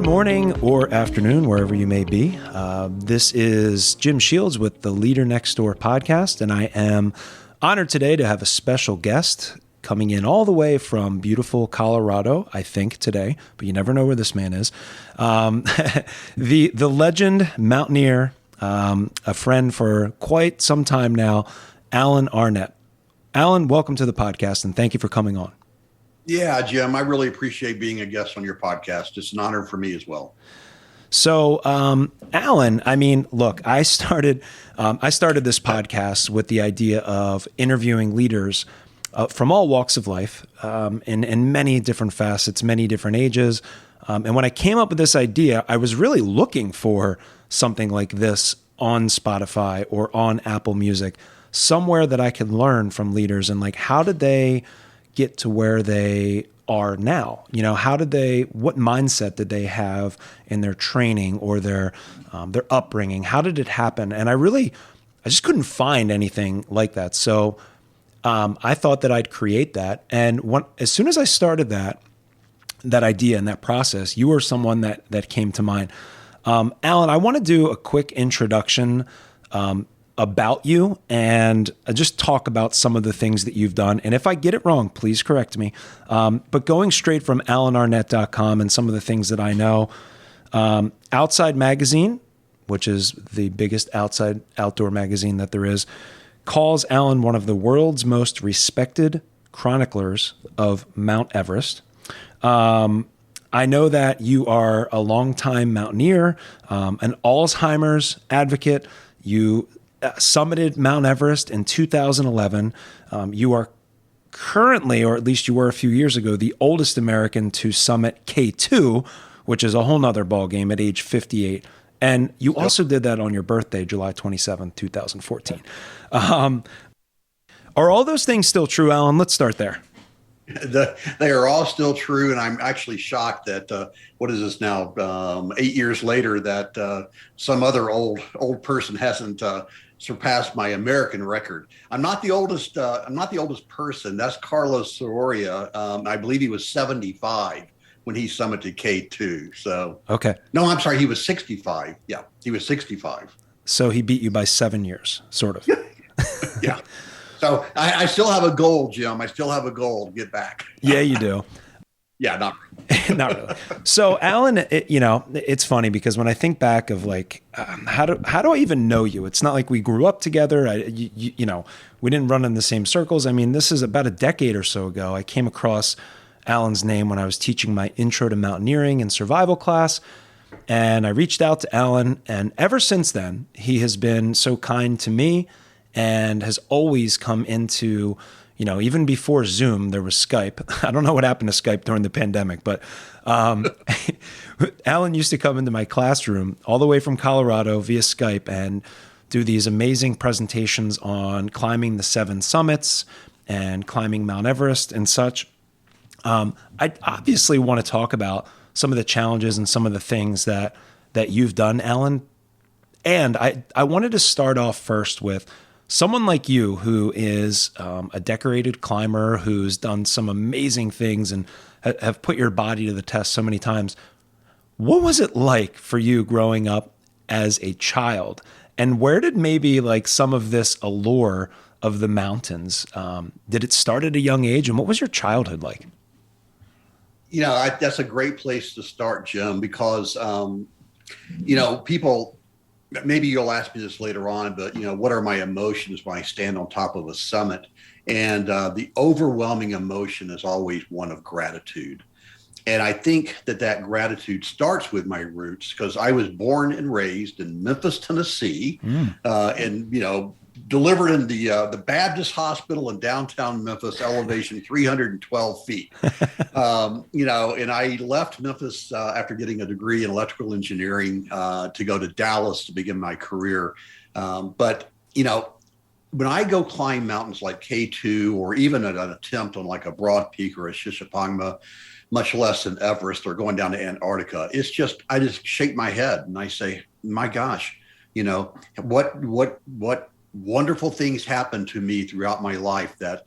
morning or afternoon, wherever you may be. This is Jim Shields with the Leader Next Door podcast, and I am honored today to have a special guest coming in all the way from beautiful Colorado, I think today, but you never know where this man is. The legend mountaineer, a friend for quite some time now, Alan Arnette. Alan, welcome to the podcast, and thank you for coming on. Yeah, Jim, I really appreciate being a guest on your podcast. It's an honor for me as well. So, Alan, I mean, look, I started this podcast with the idea of interviewing leaders from all walks of life, in many different facets, many different ages. And when I came up with this idea, I was really looking for something like this on Spotify or on Apple Music, somewhere that I could learn from leaders and like, how did they get to where they are now? You know, what mindset did they have in their training or their upbringing? How did it happen? And I just couldn't find anything like that. So I thought that I'd create that. And as soon as I started that idea and that process, you were someone that came to mind. Alan, I want to do a quick introduction about you and just talk about some of the things that you've done. And if I get it wrong, please correct me. But going straight from alanarnette.com and some of the things that I know, Outside Magazine, which is the biggest outdoor magazine that there is, calls Alan one of the world's most respected chroniclers of Mount Everest. I know that you are a longtime mountaineer, an Alzheimer's advocate. You summited Mount Everest in 2011. You are currently, or at least you were a few years ago, the oldest American to summit K2, which is a whole nother ballgame at age 58. And you also did that on your birthday, July 27th, 2014. Are all those things still true, Alan? Let's start there. They are all still true, and I'm actually shocked that what is this now? 8 years later, that some other old person hasn't surpassed my American record. I'm not the oldest. I'm not the oldest person. That's Carlos Soria. I believe he was 75 when he summited K2. So okay. No, I'm sorry. He was 65. Yeah, he was 65. So he beat you by 7 years, sort of. Yeah. So I still have a goal, Jim. I still have a goal to get back. Yeah, you do. Yeah, not really. Not really. So Alan, it's funny because when I think back of like, how do I even know you? It's not like we grew up together. We didn't run in the same circles. I mean, this is about a decade or so ago. I came across Alan's name when I was teaching my Intro to Mountaineering and Survival class. And I reached out to Alan, and ever since then, he has been so kind to me and has always come into, even before Zoom, there was Skype. I don't know what happened to Skype during the pandemic, but Alan used to come into my classroom all the way from Colorado via Skype and do these amazing presentations on climbing the 7 summits and climbing Mount Everest and such. I obviously want to talk about some of the challenges and some of the things that you've done, Alan. And I wanted to start off first with someone like you who is a decorated climber, who's done some amazing things and have put your body to the test so many times. What was it like for you growing up as a child? And where did maybe like some of this allure of the mountains, did it start at a young age? And what was your childhood like? That's a great place to start, Jim, because, people, maybe you'll ask me this later on, but what are my emotions when I stand on top of a summit? And the overwhelming emotion is always one of gratitude. And I think that gratitude starts with my roots, because I was born and raised in Memphis, Tennessee, and delivered in the Baptist Hospital in downtown Memphis, elevation 312 feet. And I left Memphis after getting a degree in electrical engineering to go to Dallas to begin my career. But when I go climb mountains like K2, or even an attempt on like a Broad Peak or a Shishapangma, much less than Everest or going down to Antarctica, I just shake my head and I say, my gosh, what wonderful things happened to me throughout my life that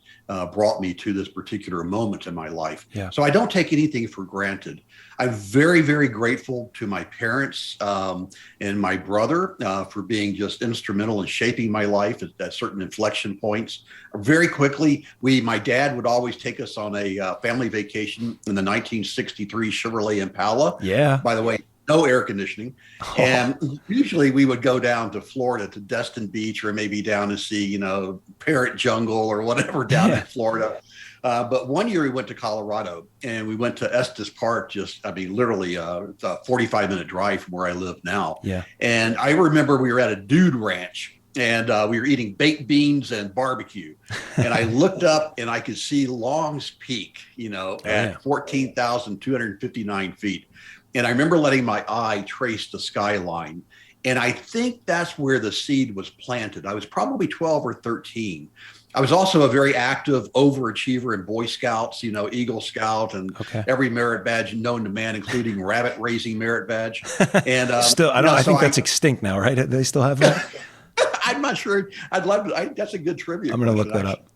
brought me to this particular moment in my life. Yeah. So I don't take anything for granted. I'm very, very grateful to my parents and my brother for being just instrumental in shaping my life at certain inflection points. Very quickly, my dad would always take us on a family vacation in the 1963 Chevrolet Impala. Yeah. By the way, no air conditioning. Oh. And usually we would go down to Florida to Destin Beach, or maybe down to see, Parrot Jungle or whatever down in Florida. But one year we went to Colorado, and we went to Estes Park, literally a 45-minute drive from where I live now. Yeah. And I remember we were at a dude ranch, and we were eating baked beans and barbecue. And I looked up and I could see Long's Peak, at 14,259 feet. And I remember letting my eye trace the skyline. And I think that's where the seed was planted. I was probably 12 or 13. I was also a very active overachiever in Boy Scouts, Eagle Scout, and every merit badge known to man, including rabbit raising merit badge. And still, I think that's extinct now, right? They still have that? I'm not sure. I'd love to. That's a good trivia. I'm going to look that up.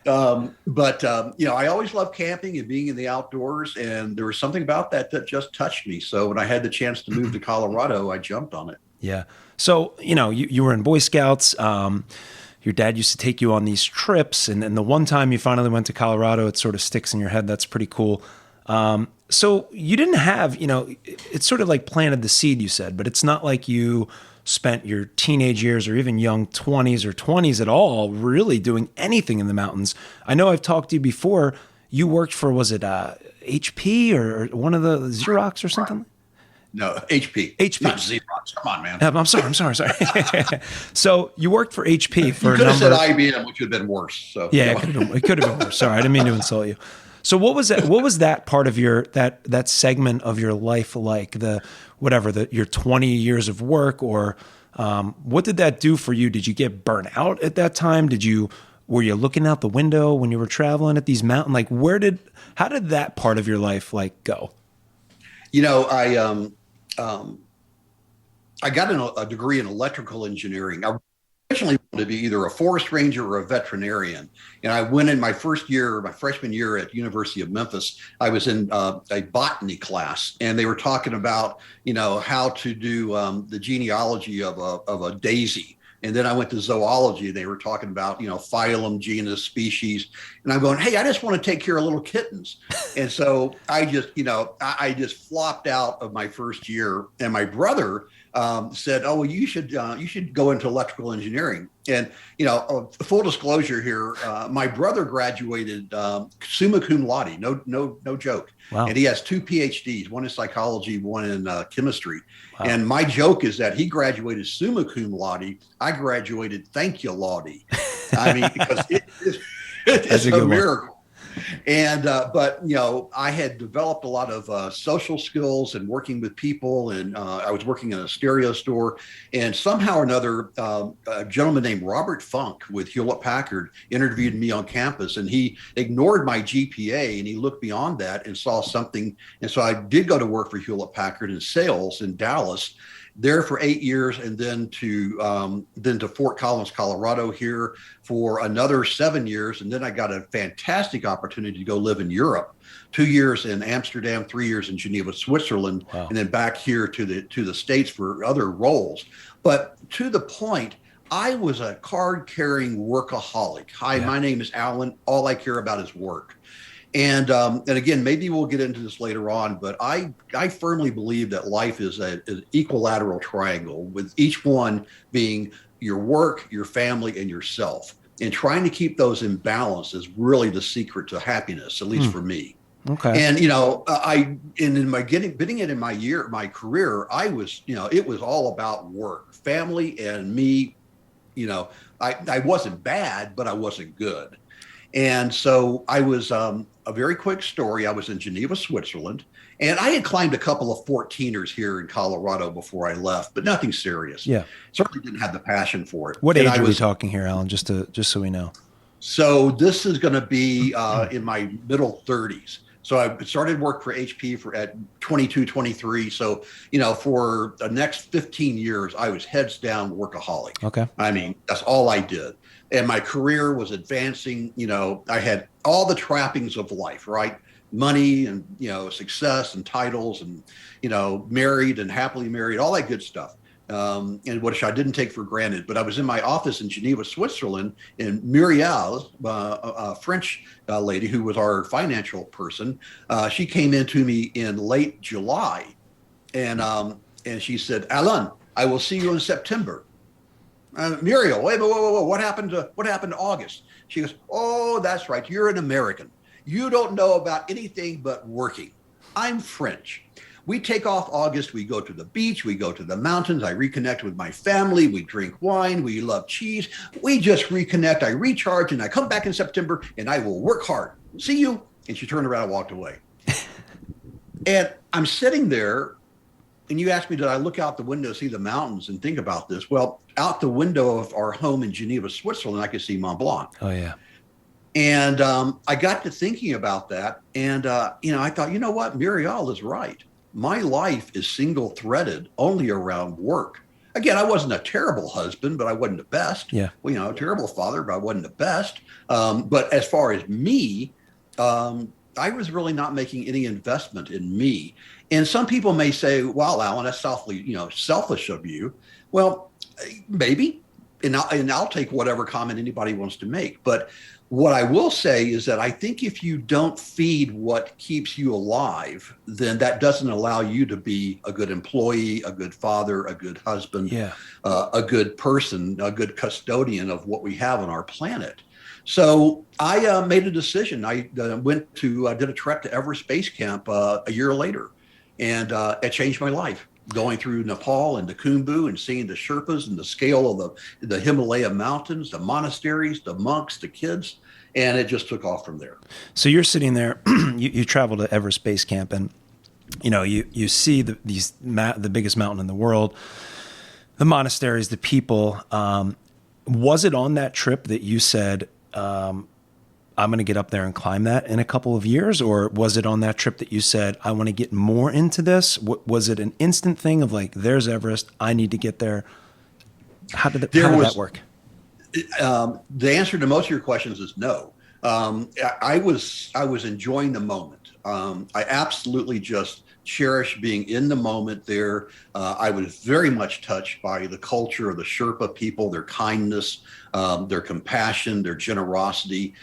I always loved camping and being in the outdoors, and there was something about that just touched me. So when I had the chance to move to Colorado, I jumped on it. Yeah. So, you were in Boy Scouts. Your dad used to take you on these trips, and the one time you finally went to Colorado, it sort of sticks in your head. That's pretty cool. So you didn't have, it sort of like planted the seed, you said, but it's not like you spent your teenage years or even young 20s or 20s at all really doing anything in the mountains. I know I've talked to you before. You worked for, was it HP or one of the Xerox or something? No, HP. HP. Not Xerox. Come on, man. I'm sorry. So you worked for HP for you could have said IBM, which would have been worse. So yeah, it could have been worse. Sorry, I didn't mean to insult you. So what was that? What was that part of your that segment of your life like? Your 20 years of work, or what did that do for you? Did you get burnt out at that time? Were you looking out the window when you were traveling at these mountains? Like how did that part of your life go? I got a degree in electrical engineering. I originally wanted to be either a forest ranger or a veterinarian. And I went in my freshman year at University of Memphis, I was in a botany class, and they were talking about, how to do the genealogy of a daisy. And then I went to zoology, and they were talking about, phylum, genus, species. And I'm going, hey, I just want to take care of little kittens. And so I just, I just flopped out of my first year. And my brother said, oh, well, you should go into electrical engineering. And, full disclosure here, my brother graduated summa cum laude, no joke. Wow. And he has 2 PhDs, one in psychology, one in chemistry. Wow. And my joke is that he graduated summa cum laude. I graduated thank you laude. I mean, because it's a miracle. And, but, I had developed a lot of social skills and working with people. And I was working in a stereo store. And somehow or another, a gentleman named Robert Funk with Hewlett Packard interviewed me on campus. And he ignored my GPA, and he looked beyond that and saw something. And so I did go to work for Hewlett Packard in sales in Dallas. There for 8 years, and then to Fort Collins, Colorado here for another 7 years. And then I got a fantastic opportunity to go live in Europe, 2 years in Amsterdam, 3 years in Geneva, Switzerland, and then back here to the States for other roles. But to the point, I was a card-carrying workaholic. Hi, my name is Alan. All I care about is work. And again, maybe we'll get into this later on, but I firmly believe that life is an equilateral triangle, with each one being your work, your family, and yourself. And trying to keep those in balance is really the secret to happiness, at least for me. Okay. And in my beginning in my career, I was, it was all about work, family, and me. I wasn't bad, but I wasn't good. And so I was, a very quick story, I was in Geneva, Switzerland, and I had climbed a couple of 14ers here in Colorado before I left, but nothing serious. Yeah. Certainly didn't have the passion for it. What age are we talking here, Alan, just so we know? So this is going to be in my middle 30s. So I started work for HP at 22, 23. So, for the next 15 years, I was heads down workaholic. Okay. I mean, that's all I did. And my career was advancing. I had all the trappings of life, right? Money and, success and titles and, married and happily married, all that good stuff. And which I didn't take for granted. But I was in my office in Geneva, Switzerland, and Muriel, a French lady who was our financial person, she came into me in late July, and she said, "Alan, I will see you in September." Muriel, wait, whoa, what happened to August? She goes, "Oh, that's right. You're an American. You don't know about anything but working. I'm French. We take off August, we go to the beach, we go to the mountains, I reconnect with my family, we drink wine, we love cheese, we just reconnect, I recharge, and I come back in September and I will work hard. See you." And she turned around and walked away. And I'm sitting there, and you asked me, did I look out the window, see the mountains, and think about this? Well, out the window of our home in Geneva, Switzerland, I could see Mont Blanc. Oh, yeah. And I got to thinking about that, and I thought, you know what, Muriel is right. My life is single threaded only around work. Again, I wasn't a terrible husband, but I wasn't the best. Yeah. Well, a terrible father, but I wasn't the best. But as far as me, I was really not making any investment in me. And some people may say, "Well, Alan, that's selfish of you." Well, maybe, and I'll take whatever comment anybody wants to make. But what I will say is that I think if you don't feed what keeps you alive, then that doesn't allow you to be a good employee, a good father, a good husband, a good person, a good custodian of what we have on our planet. So I made a decision. I did a trek to Everest Base Camp a year later, and it changed my life. Going through Nepal and the Khumbu and seeing the Sherpas and the scale of the Himalaya mountains, the monasteries, the monks, the kids, and it just took off from there. So you're sitting there, you travel to Everest Base Camp, and you see the biggest mountain in the world, the monasteries, the people. Was it on that trip that you said, I'm going to get up there and climb that in a couple of years? Or was it on that trip that you said, I want to get more into this? Was it an instant thing of like, there's Everest, I need to get there? How did that work? The answer to most of your questions is no. I was enjoying the moment. I absolutely just cherish being in the moment there. I was very much touched by the culture of the Sherpa people, their kindness, their compassion, their generosity.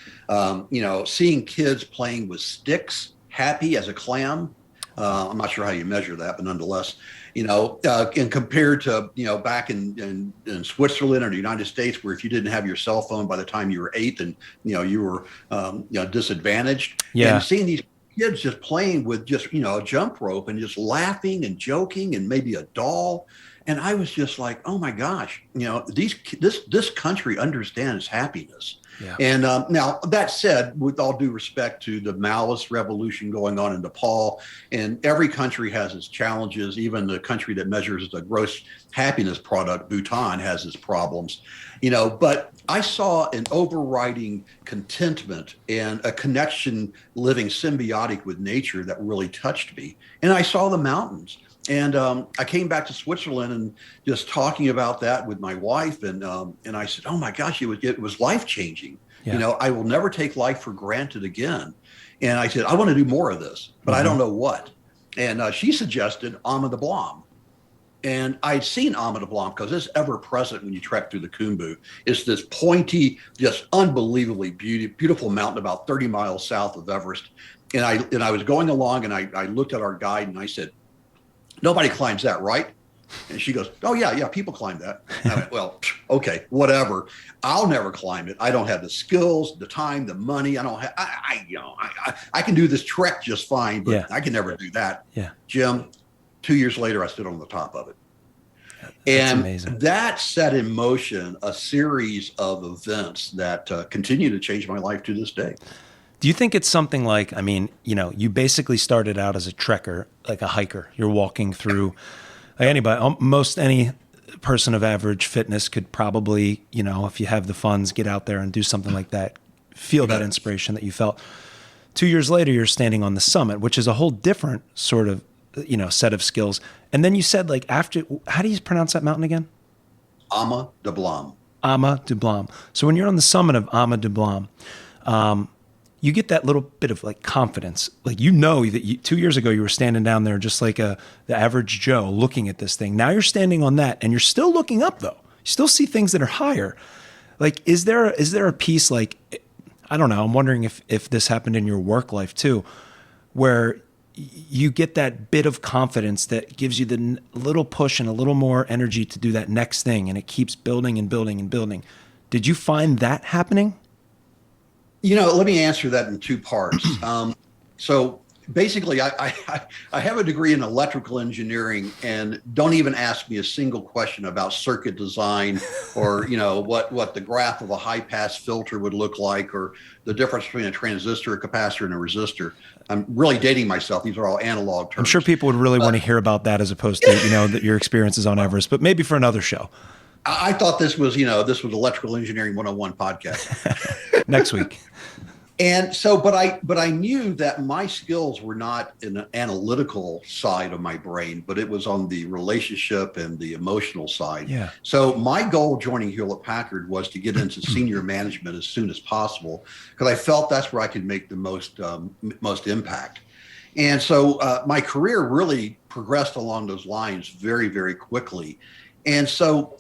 Seeing kids playing with sticks, happy as a clam. I'm not sure how you measure that, but nonetheless, and compared to, back in Switzerland or the United States, where if you didn't have your cell phone by the time you were 8, then, you were, disadvantaged. Yeah. And seeing these kids just playing with just, a jump rope and just laughing and joking and maybe a doll. And I was just like, oh my gosh, this country understands happiness. Yeah. And now that said, with all due respect to the Maoist revolution going on in Nepal, and every country has its challenges, even the country that measures the gross happiness product, Bhutan, has its problems, but I saw an overriding contentment and a connection living symbiotic with nature that really touched me. And I saw the mountains. And I came back to Switzerland and just talking about that with my wife, and I said, "Oh my gosh, it was life changing. Yeah. I will never take life for granted again." And I said, "I want to do more of this, but I don't know what." And she suggested Ama de Blanc, and I'd seen Ama de Blanc because it's ever present when you trek through the Khumbu. It's this pointy, just unbelievably beautiful mountain about 30 miles south of Everest. And I was going along, and I looked at our guide and I said, "Nobody climbs that, right?" And she goes, "Oh yeah, people climb that." And I went, "Well, okay, whatever. I'll never climb it. I don't have the skills, the time, the money. I don't have. I can do this trek just fine, but I can never do that." Yeah, Jim. 2 years later, I stood on the top of it, that's and amazing. That set in motion a series of events that continue to change my life to this day. Do you think it's something like, you basically started out as a trekker, like a hiker. You're walking through, like any person of average fitness could probably, if you have the funds, get out there and do something like that, feel that inspiration that you felt. 2 years later, you're standing on the summit, which is a whole different sort of, set of skills. And then you said, like, after, how do you pronounce that mountain again? Ama de Blam. Ama de Blam. So when you're on the summit of Ama de Blam, you get that little bit of like confidence. Like, that 2 years ago you were standing down there just like the average Joe looking at this thing. Now you're standing on that and you're still looking up though. You still see things that are higher. Like, is there a piece, like, I don't know, I'm wondering if this happened in your work life too, where you get that bit of confidence that gives you the little push and a little more energy to do that next thing, and it keeps building and building and building. Did you find that happening? Let me answer that in two parts. So basically, I have a degree in electrical engineering, and don't even ask me a single question about circuit design or, what the graph of a high pass filter would look like, or the difference between a transistor, a capacitor, and a resistor. I'm really dating myself. These are all analog terms. I'm sure people would really want to hear about that as opposed to, that your experiences on Everest, but maybe for another show. I thought this was Electrical Engineering 101 podcast. Next week. And so, but I knew that my skills were not in the analytical side of my brain, but it was on the relationship and the emotional side. Yeah. So my goal joining Hewlett Packard was to get into senior management as soon as possible, because I felt that's where I could make the most impact. And so my career really progressed along those lines very, very quickly. And so,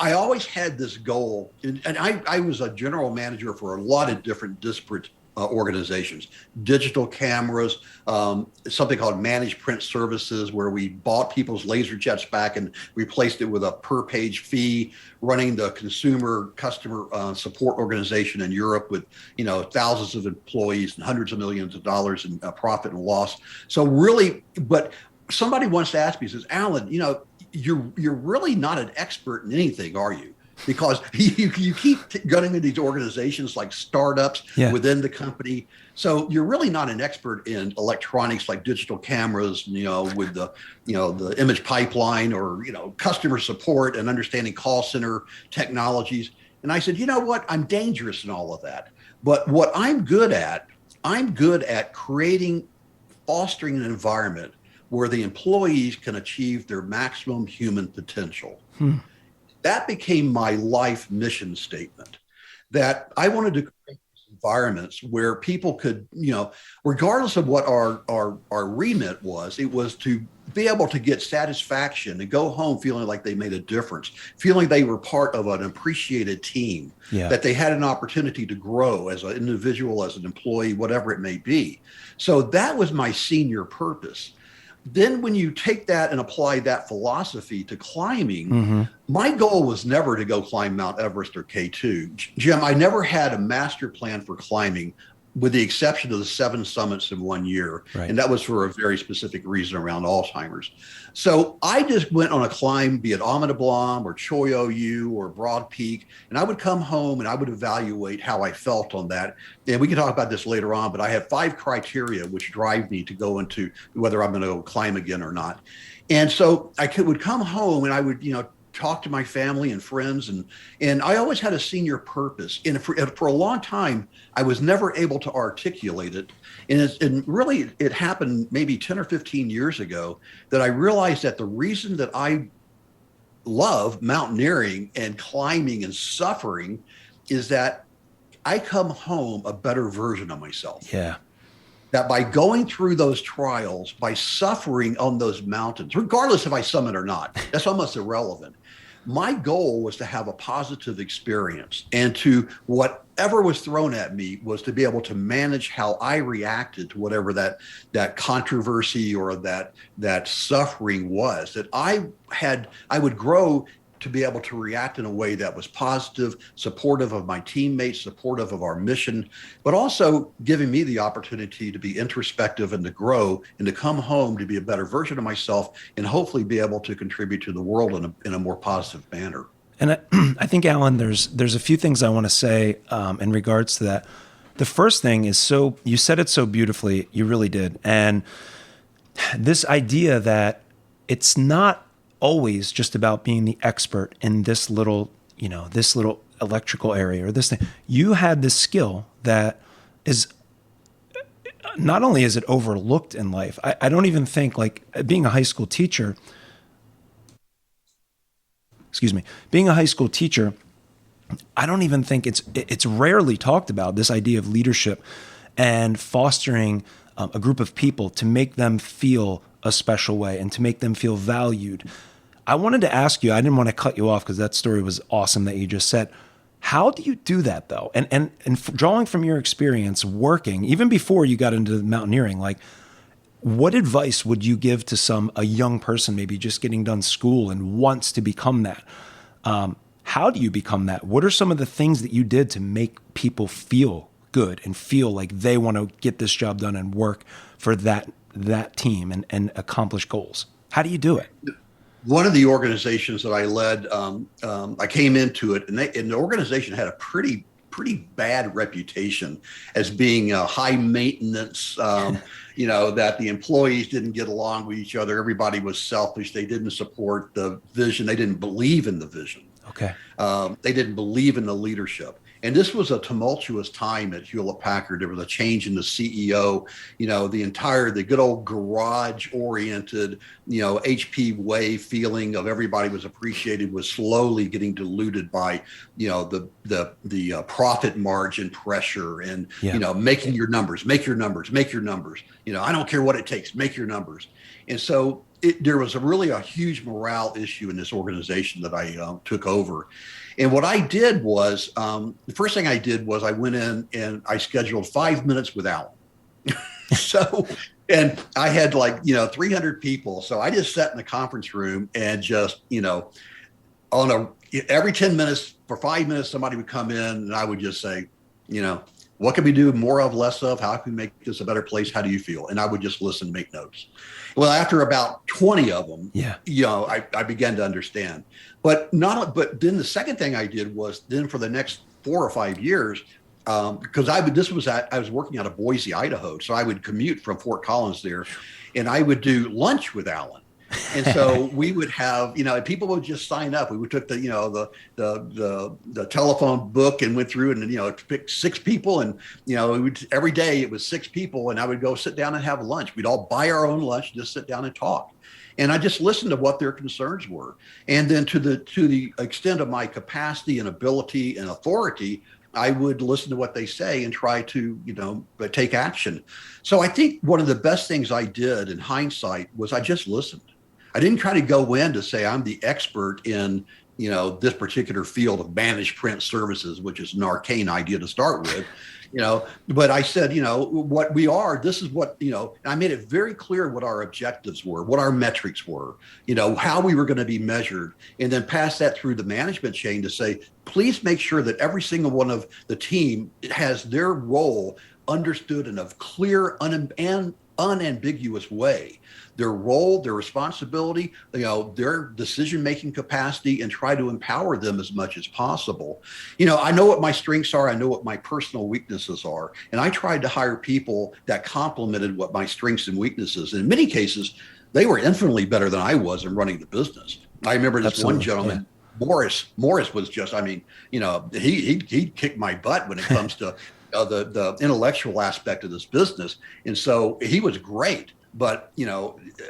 I always had this goal, and I was a general manager for a lot of different disparate organizations, digital cameras, something called managed print services, where we bought people's laser jets back and replaced it with a per page fee, running the customer support organization in Europe with, thousands of employees and hundreds of millions of dollars in profit and loss. So really, but somebody once asked me, says, Alan, you're really not an expert in anything, are you? Because you keep gunning into these organizations like startups within the company. So you're really not an expert in electronics like digital cameras, with the image pipeline, or, customer support and understanding call center technologies. And I said, you know what? I'm dangerous in all of that. But what I'm good at fostering an environment where the employees can achieve their maximum human potential. That became my life mission statement, that I wanted to create environments where people could, regardless of what our remit was, it was to be able to get satisfaction and go home feeling like they made a difference, feeling they were part of an appreciated team, that they had an opportunity to grow as an individual, as an employee, whatever it may be. So that was my senior purpose. Then when you take that and apply that philosophy to climbing, my goal was never to go climb Mount Everest or K2. Jim, I never had a master plan for climbing, with the exception of the 7 summits in 1 year. Right. And that was for a very specific reason around Alzheimer's. So I just went on a climb, be it Ama de Blam or Choi Oyu or Broad Peak, and I would come home and I would evaluate how I felt on that. And we can talk about this later on, but I have 5 criteria which drive me to go into whether I'm going to go climb again or not. And so would come home and I would, talk to my family and friends, and I always had a senior purpose. And for a long time, I was never able to articulate it. And really, it happened maybe 10 or 15 years ago that I realized that the reason that I love mountaineering and climbing and suffering is that I come home a better version of myself. Yeah. That by going through those trials, by suffering on those mountains, regardless if I summit or not, that's almost irrelevant. My goal was to have a positive experience, and to whatever was thrown at me was to be able to manage how I reacted to whatever that controversy or that suffering was. That I would grow to be able to react in a way that was positive, supportive of my teammates, supportive of our mission, but also giving me the opportunity to be introspective and to grow and to come home to be a better version of myself and hopefully be able to contribute to the world in a more positive manner. And I think, Alan, there's a few things I want to say in regards to that. The first thing is, you said it so beautifully, you really did. And this idea that it's not always just about being the expert in this little electrical area or this thing. You had this skill that is not only is it overlooked in life, I don't even think, like, being a high school teacher, being a high school teacher, I don't even think it's rarely talked about, this idea of leadership and fostering a group of people to make them feel a special way and to make them feel valued. I wanted to ask you, I didn't want to cut you off because that story was awesome that you just said. How do you do that though? And drawing from your experience working, even before you got into mountaineering, like, what advice would you give to a young person maybe just getting done school and wants to become that? How do you become that? What are some of the things that you did to make people feel good and feel like they want to get this job done and work for that team and accomplish goals? How do you do it? One of the organizations that I led, I came into it, and the organization had a pretty bad reputation as being high maintenance. That the employees didn't get along with each other. Everybody was selfish. They didn't support the vision. They didn't believe in the vision. Okay. They didn't believe in the leadership. And this was a tumultuous time at Hewlett Packard. There was a change in the CEO, the good old garage oriented, HP way feeling of everybody was appreciated was slowly getting diluted by, the profit margin pressure and, making your numbers, make your numbers. I don't care what it takes, make your numbers. And so there was a huge morale issue in this organization that I took over. And what I did was, the first thing I did was I went in and I scheduled 5 minutes with Alan. And I had 300 people. So I just sat in the conference room and just, every 10 minutes for 5 minutes, somebody would come in and I would just say, what can we do more of, less of? How can we make this a better place? How do you feel? And I would just listen, make notes. Well, after about 20 of them, I began to understand. But then the second thing I did was then for the next 4 or 5 years, because I was working out of Boise, Idaho, so I would commute from Fort Collins there, and I would do lunch with Alan. And so we would have, people would just sign up. We took the telephone book and went through and, picked 6 people. And, every day it was 6 people. And I would go sit down and have lunch. We'd all buy our own lunch, just sit down and talk. And I just listened to what their concerns were. And then to the extent of my capacity and ability and authority, I would listen to what they say and try to, take action. So I think one of the best things I did in hindsight was I just listened. I didn't try to go in to say I'm the expert in, this particular field of managed print services, which is an arcane idea to start with, but I said, what we are, this is what, I made it very clear what our objectives were, what our metrics were, how we were going to be measured, and then pass that through the management chain to say, please make sure that every single one of the team has their role understood in a clear and unambiguous way, their role, their responsibility, their decision-making capacity, and try to empower them as much as possible. I know what my strengths are. I know what my personal weaknesses are. And I tried to hire people that complemented what my strengths and weaknesses. And in many cases, they were infinitely better than I was in running the business. I remember this one gentleman, Morris was just, he kicked my butt when it comes to the intellectual aspect of this business. And so he was great, but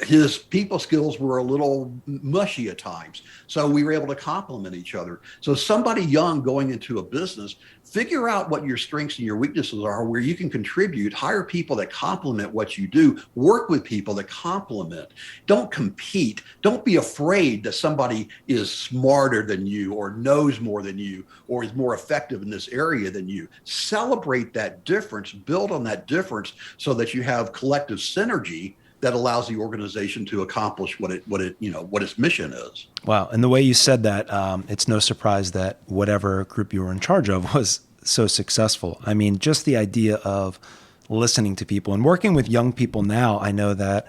his people skills were a little mushy at times. So we were able to complement each other. So somebody young going into a business, figure out what your strengths and your weaknesses are, where you can contribute, hire people that complement what you do, work with people that complement. Don't compete. Don't be afraid that somebody is smarter than you or knows more than you or is more effective in this area than you. Celebrate that difference, build on that difference so that you have collective synergy that allows the organization to accomplish what its mission is. Wow. And the way you said that, it's no surprise that whatever group you were in charge of was so successful. I mean, just the idea of listening to people and working with young people now, I know that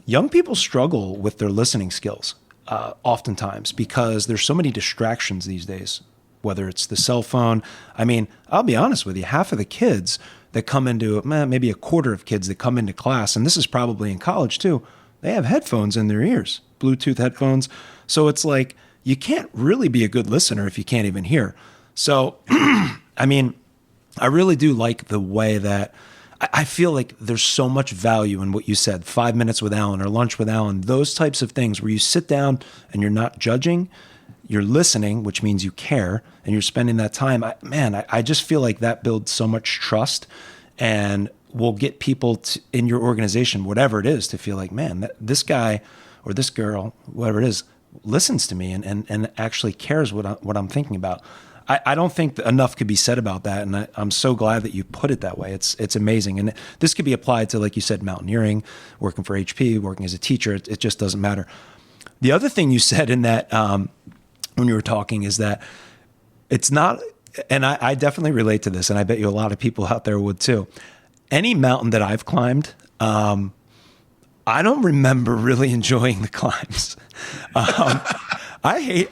young people struggle with their listening skills oftentimes because there's so many distractions these days, whether it's the cell phone. I mean, I'll be honest with you, half of the kids that come into, maybe a quarter of kids that come into class, and this is probably in college too, they have headphones in their ears, Bluetooth headphones. So it's like, you can't really be a good listener if you can't even hear. So, I mean, I really do like the way that I feel like there's so much value in what you said, 5 minutes with Alan or lunch with Alan, those types of things where you sit down and you're not judging, you're listening, which means you care, and you're spending that time. I just feel like that builds so much trust and will get people in your organization, whatever it is, to feel like, man, this guy or this girl, whatever it is, listens to me and actually cares what I'm thinking about. I don't think enough could be said about that, and I'm so glad that you put it that way. It's amazing, and this could be applied to, like you said, mountaineering, working for HP, working as a teacher. It just doesn't matter. The other thing you said in that when you were talking is that it's not, and I definitely relate to this, and I bet you a lot of people out there would too. Any mountain that I've climbed, I don't remember really enjoying the climbs. I hate,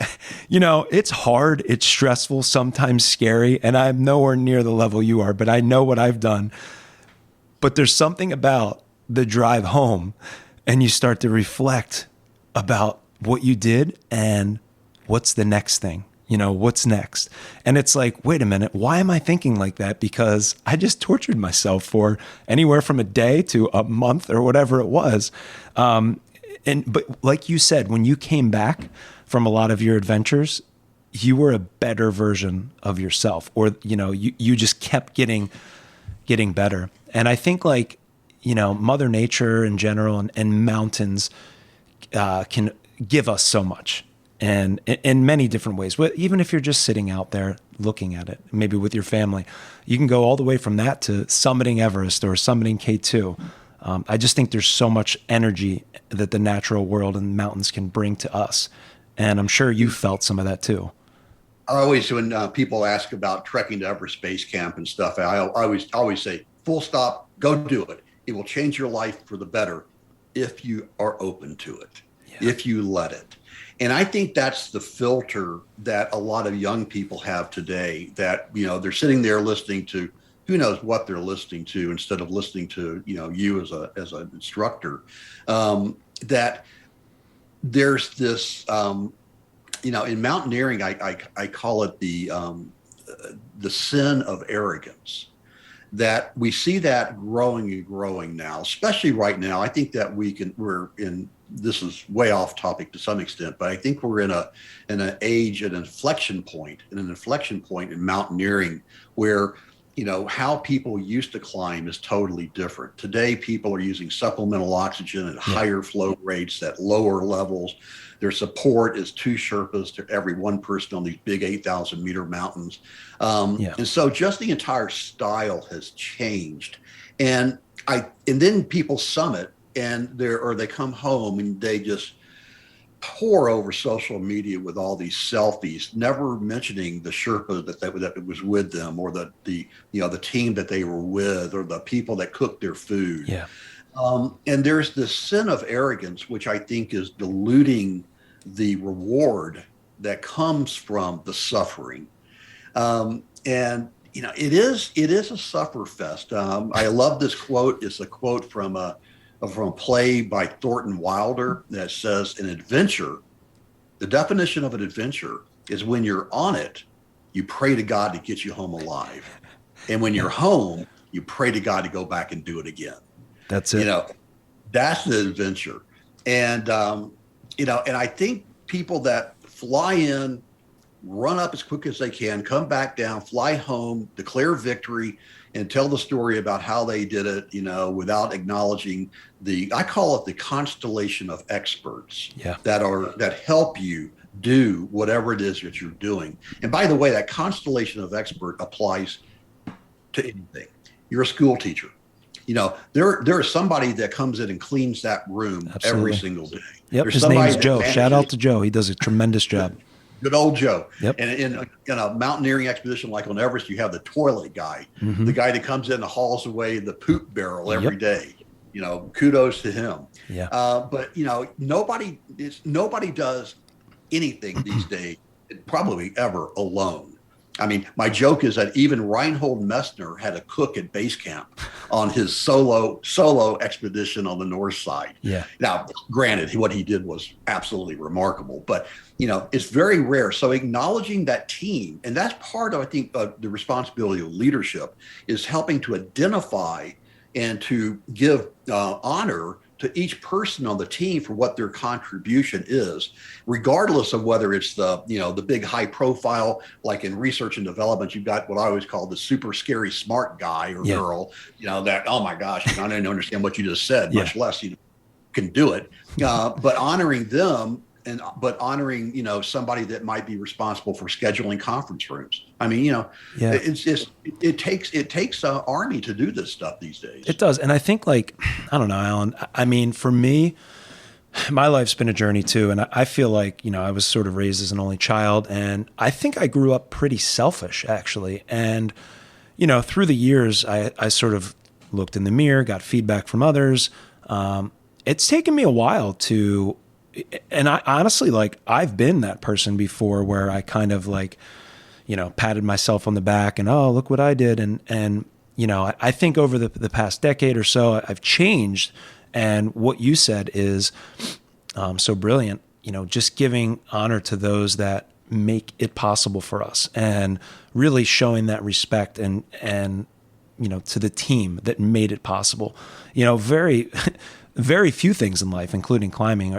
it's hard, it's stressful, sometimes scary, and I'm nowhere near the level you are, but I know what I've done. But there's something about the drive home, and you start to reflect about what you did and what's the next thing, what's next. And it's like, wait a minute, why am I thinking like that? Because I just tortured myself for anywhere from a day to a month or whatever it was. But like you said, when you came back from a lot of your adventures, you were a better version of yourself, or, you just kept getting better. And I think Mother Nature in general and mountains can give us so much, and in many different ways. Even if you're just sitting out there looking at it, maybe with your family, you can go all the way from that to summiting Everest or summiting K2. I just think there's so much energy that the natural world and mountains can bring to us. And I'm sure you felt some of that too. I always, when people ask about trekking to Everest Base Camp and stuff, I always say, full stop, go do it. It will change your life for the better if you are open to it, if you let it. And I think that's the filter that a lot of young people have today, that, they're sitting there listening to who knows what they're listening to instead of listening to, you as an instructor, that there's this, in mountaineering, I call it the sin of arrogance, that we see that growing and growing now, especially right now. I think that this is way off topic to some extent, but I think we're in an age, an inflection point in mountaineering where, how people used to climb is totally different. Today, people are using supplemental oxygen at higher flow rates, at lower levels. Their support is 2 Sherpas to every 1 person on these big 8,000 meter mountains. And so just the entire style has changed. And then people summit and they come home and they just pour over social media with all these selfies, never mentioning the Sherpa that was with them, or the team that they were with, or the people that cooked their food. And there's this sin of arrogance, which I think is diluting the reward that comes from the suffering. And it is a suffer fest. I love this quote. It's a quote from a play by Thornton Wilder that says, the definition of an adventure is when you're on it, you pray to God to get you home alive. And when you're home, you pray to God to go back and do it again. That's it. That's the adventure. And, and I think people that fly in, run up as quick as they can, come back down, fly home, declare victory, and tell the story about how they did it, without acknowledging I call it the constellation of experts that help you do whatever it is that you're doing. And by the way, that constellation of expert applies to anything. You're a school teacher. There is somebody that comes in and cleans that room every single day. Yep. His name's Joe. Shout out to Joe. He does a tremendous job. Good old Joe. Yep. And in a mountaineering expedition like on Everest, you have the toilet guy, the guy that comes in and hauls away the poop barrel every day. Kudos to him. Yeah. But nobody does anything these days, probably ever, alone. I mean, my joke is that even Reinhold Messner had a cook at base camp on his solo expedition on the north side. Yeah. Now, granted, what he did was absolutely remarkable, but it's very rare. So acknowledging that team, and that's part of, I think, the responsibility of leadership, is helping to identify and to give honor to each person on the team for what their contribution is, regardless of whether it's the big high profile, like in research and development, you've got what I always call the super scary smart guy or girl, that, oh my gosh, I didn't understand what you just said, much less, can do it. But honoring them but honoring, somebody that might be responsible for scheduling conference rooms. I mean, it's just, it takes an army to do this stuff these days. It does. And I think I don't know, Alan, I mean, for me, my life's been a journey too. And I feel like, I was sort of raised as an only child, and I think I grew up pretty selfish actually. And, through the years, I sort of looked in the mirror, got feedback from others. It's taken me a while and I honestly, I've been that person before where I kind of patted myself on the back and, oh, look what I did. And I think over the past decade or so, I've changed. And what you said is so brilliant, just giving honor to those that make it possible for us, and really showing that respect and to the team that made it possible. Very, very few things in life, including climbing,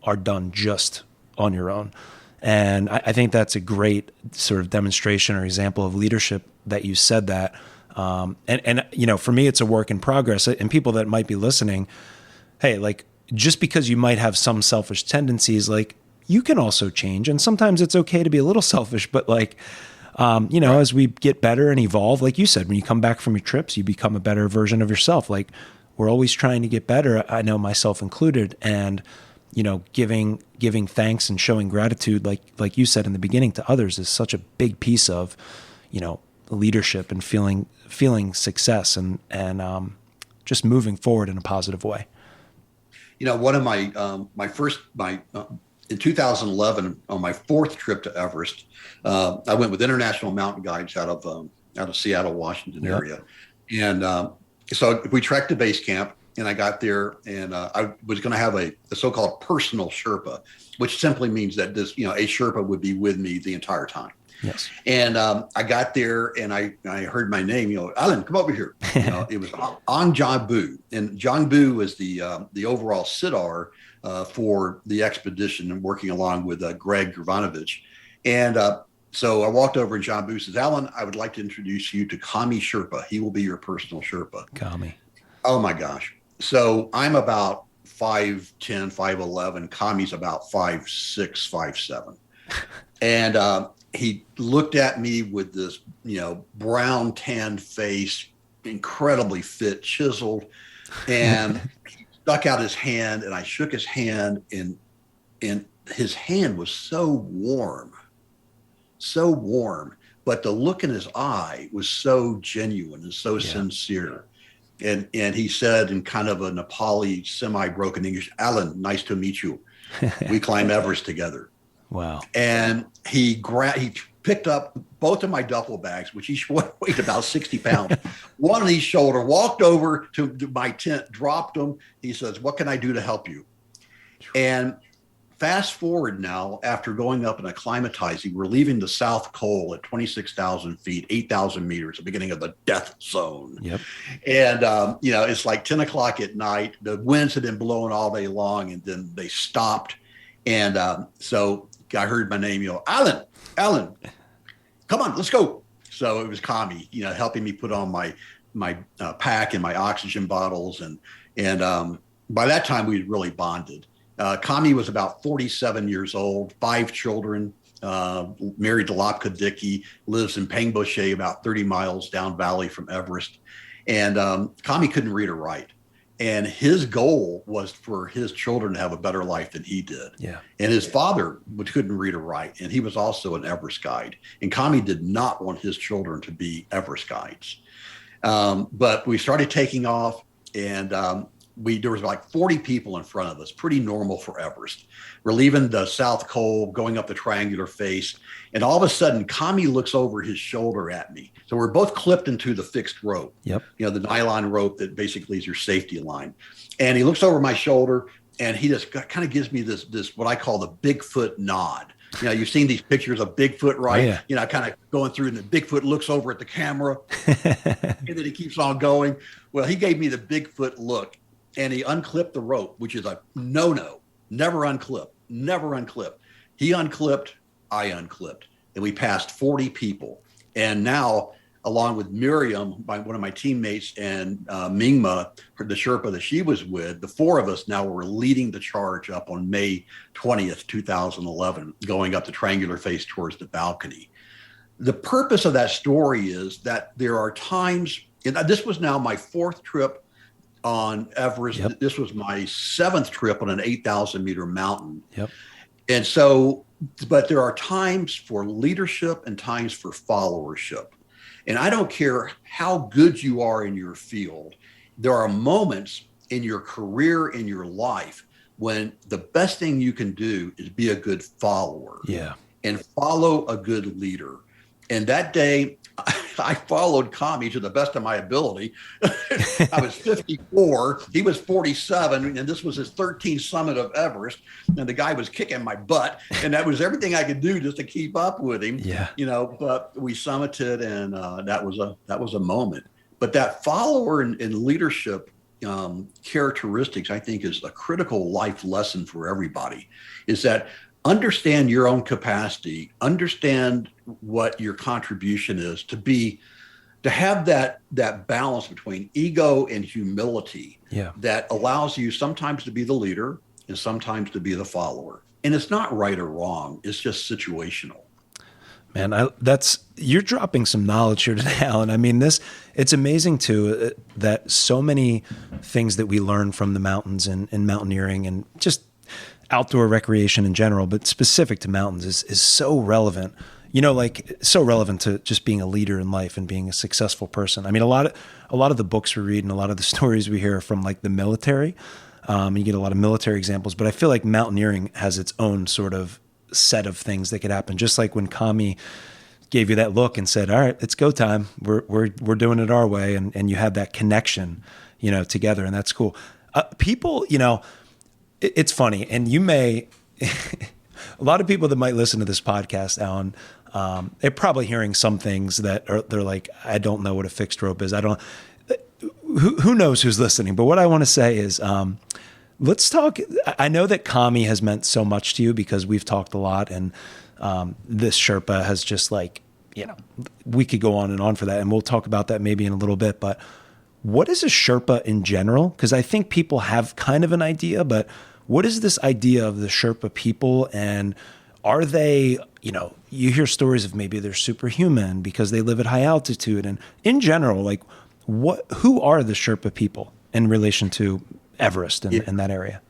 are done just on your own. And I think that's a great sort of demonstration or example of leadership that you said that. And for me, it's a work in progress. And people that might be listening, hey, just because you might have some selfish tendencies, you can also change. And sometimes it's okay to be a little selfish, but as we get better and evolve, like you said, when you come back from your trips, you become a better version of yourself. We're always trying to get better, I know, myself included, and giving thanks and showing gratitude, like you said in the beginning, to others is such a big piece of leadership and feeling success and just moving forward in a positive way. One of in 2011, on my fourth trip to Everest, I went with International Mountain Guides out of Seattle, Washington area, and so we trekked to base camp, and I got there, and I was going to have a so-called personal Sherpa, which simply means that a Sherpa would be with me the entire time. Yes. And I got there, and I heard my name, Alan, come over here. It was Ang Jambu, and Jambu was the overall sitar for the expedition, and working along with Greg Gravanovich. And so I walked over, and Jambu says, Alan, I would like to introduce you to Kami Sherpa. He will be your personal Sherpa. Kami. Oh my gosh. So I'm about 5'10", 5'11". Kami's about 5'6", 5'7". And he looked at me with this, brown tanned face, incredibly fit, chiseled, and he stuck out his hand, and I shook his hand, and his hand was so warm, but the look in his eye was so genuine and so sincere. And he said in kind of a Nepali semi-broken English, Alan, nice to meet you. We climb Everest together. Wow. And he picked up both of my duffel bags, which each one weighed about 60 pounds, one on each shoulder, walked over to my tent, dropped them. He says, what can I do to help you? And fast forward now, after going up and acclimatizing, we're leaving the South Col at 26,000 feet, 8,000 meters, the beginning of the death zone. Yep. And, it's like 10 o'clock at night. The winds had been blowing all day long, and then they stopped. And so I heard my name, Alan, come on, let's go. So it was Kami, helping me put on my pack and my oxygen bottles. And by that time, we had really bonded. Kami was about 47 years old, 5 children, married to Lapka Dickey, lives in Pangboche, about 30 miles down valley from Everest. And Kami couldn't read or write. And his goal was for his children to have a better life than he did. Yeah. And his father couldn't read or write, and he was also an Everest guide. And Kami did not want his children to be Everest guides. But we started taking off, and there was like 40 people in front of us, pretty normal for Everest. We're leaving the South Col, going up the triangular face, and all of a sudden, Kami looks over his shoulder at me. So we're both clipped into the fixed rope, the nylon rope that basically is your safety line. And he looks over my shoulder, and he just kind of gives me this what I call the Bigfoot nod. You've seen these pictures of Bigfoot, Oh right? yeah. Kind of going through, and the Bigfoot looks over at the camera, and then he keeps on going. Well, he gave me the Bigfoot look, and he unclipped the rope, which is a no. Never unclip, never unclip. He unclipped, I unclipped, and we passed 40 people. And now, along with Miriam, one of my teammates, and Mingma, the Sherpa that she was with, the four of us now were leading the charge up on May 20th, 2011, going up the triangular face towards the balcony. The purpose of that story is that there are times, and this was now my fourth trip on Everest. Yep. This was my seventh trip on an 8,000 meter mountain. Yep. And so, but there are times for leadership and times for followership. And I don't care how good you are in your field, there are moments in your career, in your life, when the best thing you can do is be a good follower. Yeah. And follow a good leader. And that day, I followed Kami to the best of my ability. I was 54, he was 47, and this was his 13th summit of Everest. And the guy was kicking my butt, and that was everything I could do just to keep up with him. Yeah. But we summited, and that was a moment. But that follower and leadership characteristics, I think, is a critical life lesson for everybody. Is that understand your own capacity, understand what your contribution is, to have that balance between ego and humility. Yeah. That allows you sometimes to be the leader and sometimes to be the follower. And it's not right or wrong, it's just situational. Man, you're dropping some knowledge here today, Alan. I mean, it's amazing too that so many things that we learn from the mountains and mountaineering and just outdoor recreation in general, but specific to mountains is so relevant, so relevant to just being a leader in life and being a successful person. I mean, a lot of the books we read and a lot of the stories we hear from like the military, you get a lot of military examples, but I feel like mountaineering has its own sort of set of things that could happen. Just like when Kami gave you that look and said, all right, it's go time. We're doing it our way. And you have that connection, together. And that's cool. People, it's funny, and you may, a lot of people that might listen to this podcast, Alan, they're probably hearing some things that they're like, I don't know what a fixed rope is. Who knows who's listening? But what I want to say is, let's talk. I know that Kami has meant so much to you because we've talked a lot, and this Sherpa has just we could go on and on for that, and we'll talk about that maybe in a little bit. But what is a Sherpa in general? Because I think people have kind of an idea, but what is this idea of the Sherpa people? And are they, you hear stories of maybe they're superhuman because they live at high altitude. And in general, who are the Sherpa people in relation to Everest and that area?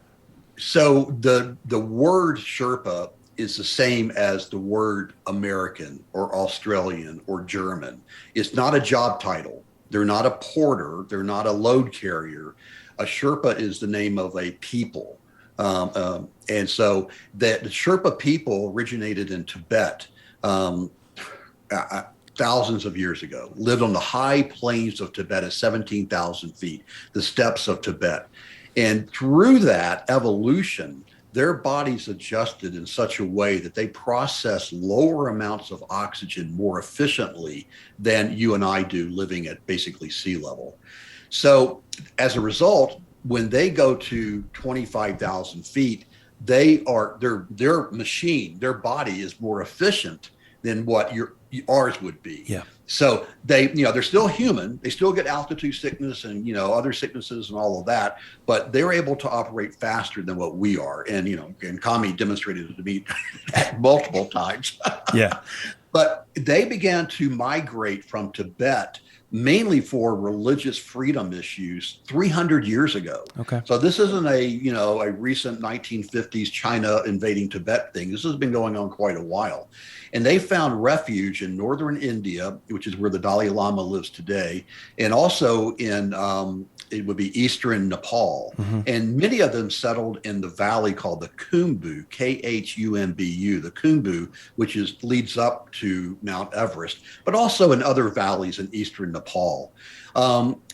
So the word Sherpa is the same as the word American or Australian or German. It's not a job title. They're not a porter. They're not a load carrier. A Sherpa is the name of a people. And so the Sherpa people originated in Tibet thousands of years ago, lived on the high plains of Tibet at 17,000 feet, the steppes of Tibet. And through that evolution, their bodies adjusted in such a way that they process lower amounts of oxygen more efficiently than you and I do living at basically sea level. So as a result, when they go to 25,000 feet, their machine, their body is more efficient than what ours would be. Yeah. So they're still human. They still get altitude sickness and, other sicknesses and all of that, but they're able to operate faster than what we are. And, and Kami demonstrated it to me multiple times. Yeah. But they began to migrate from Tibet mainly for religious freedom issues 300 years ago. Okay. So this isn't a recent 1950s China invading Tibet thing. This has been going on quite a while. And they found refuge in northern India, which is where the Dalai Lama lives today, and also in it would be eastern Nepal. Mm-hmm. And many of them settled in the valley called the Khumbu, Khumbu, the Khumbu, which leads up to Mount Everest, but also in other valleys in eastern Nepal.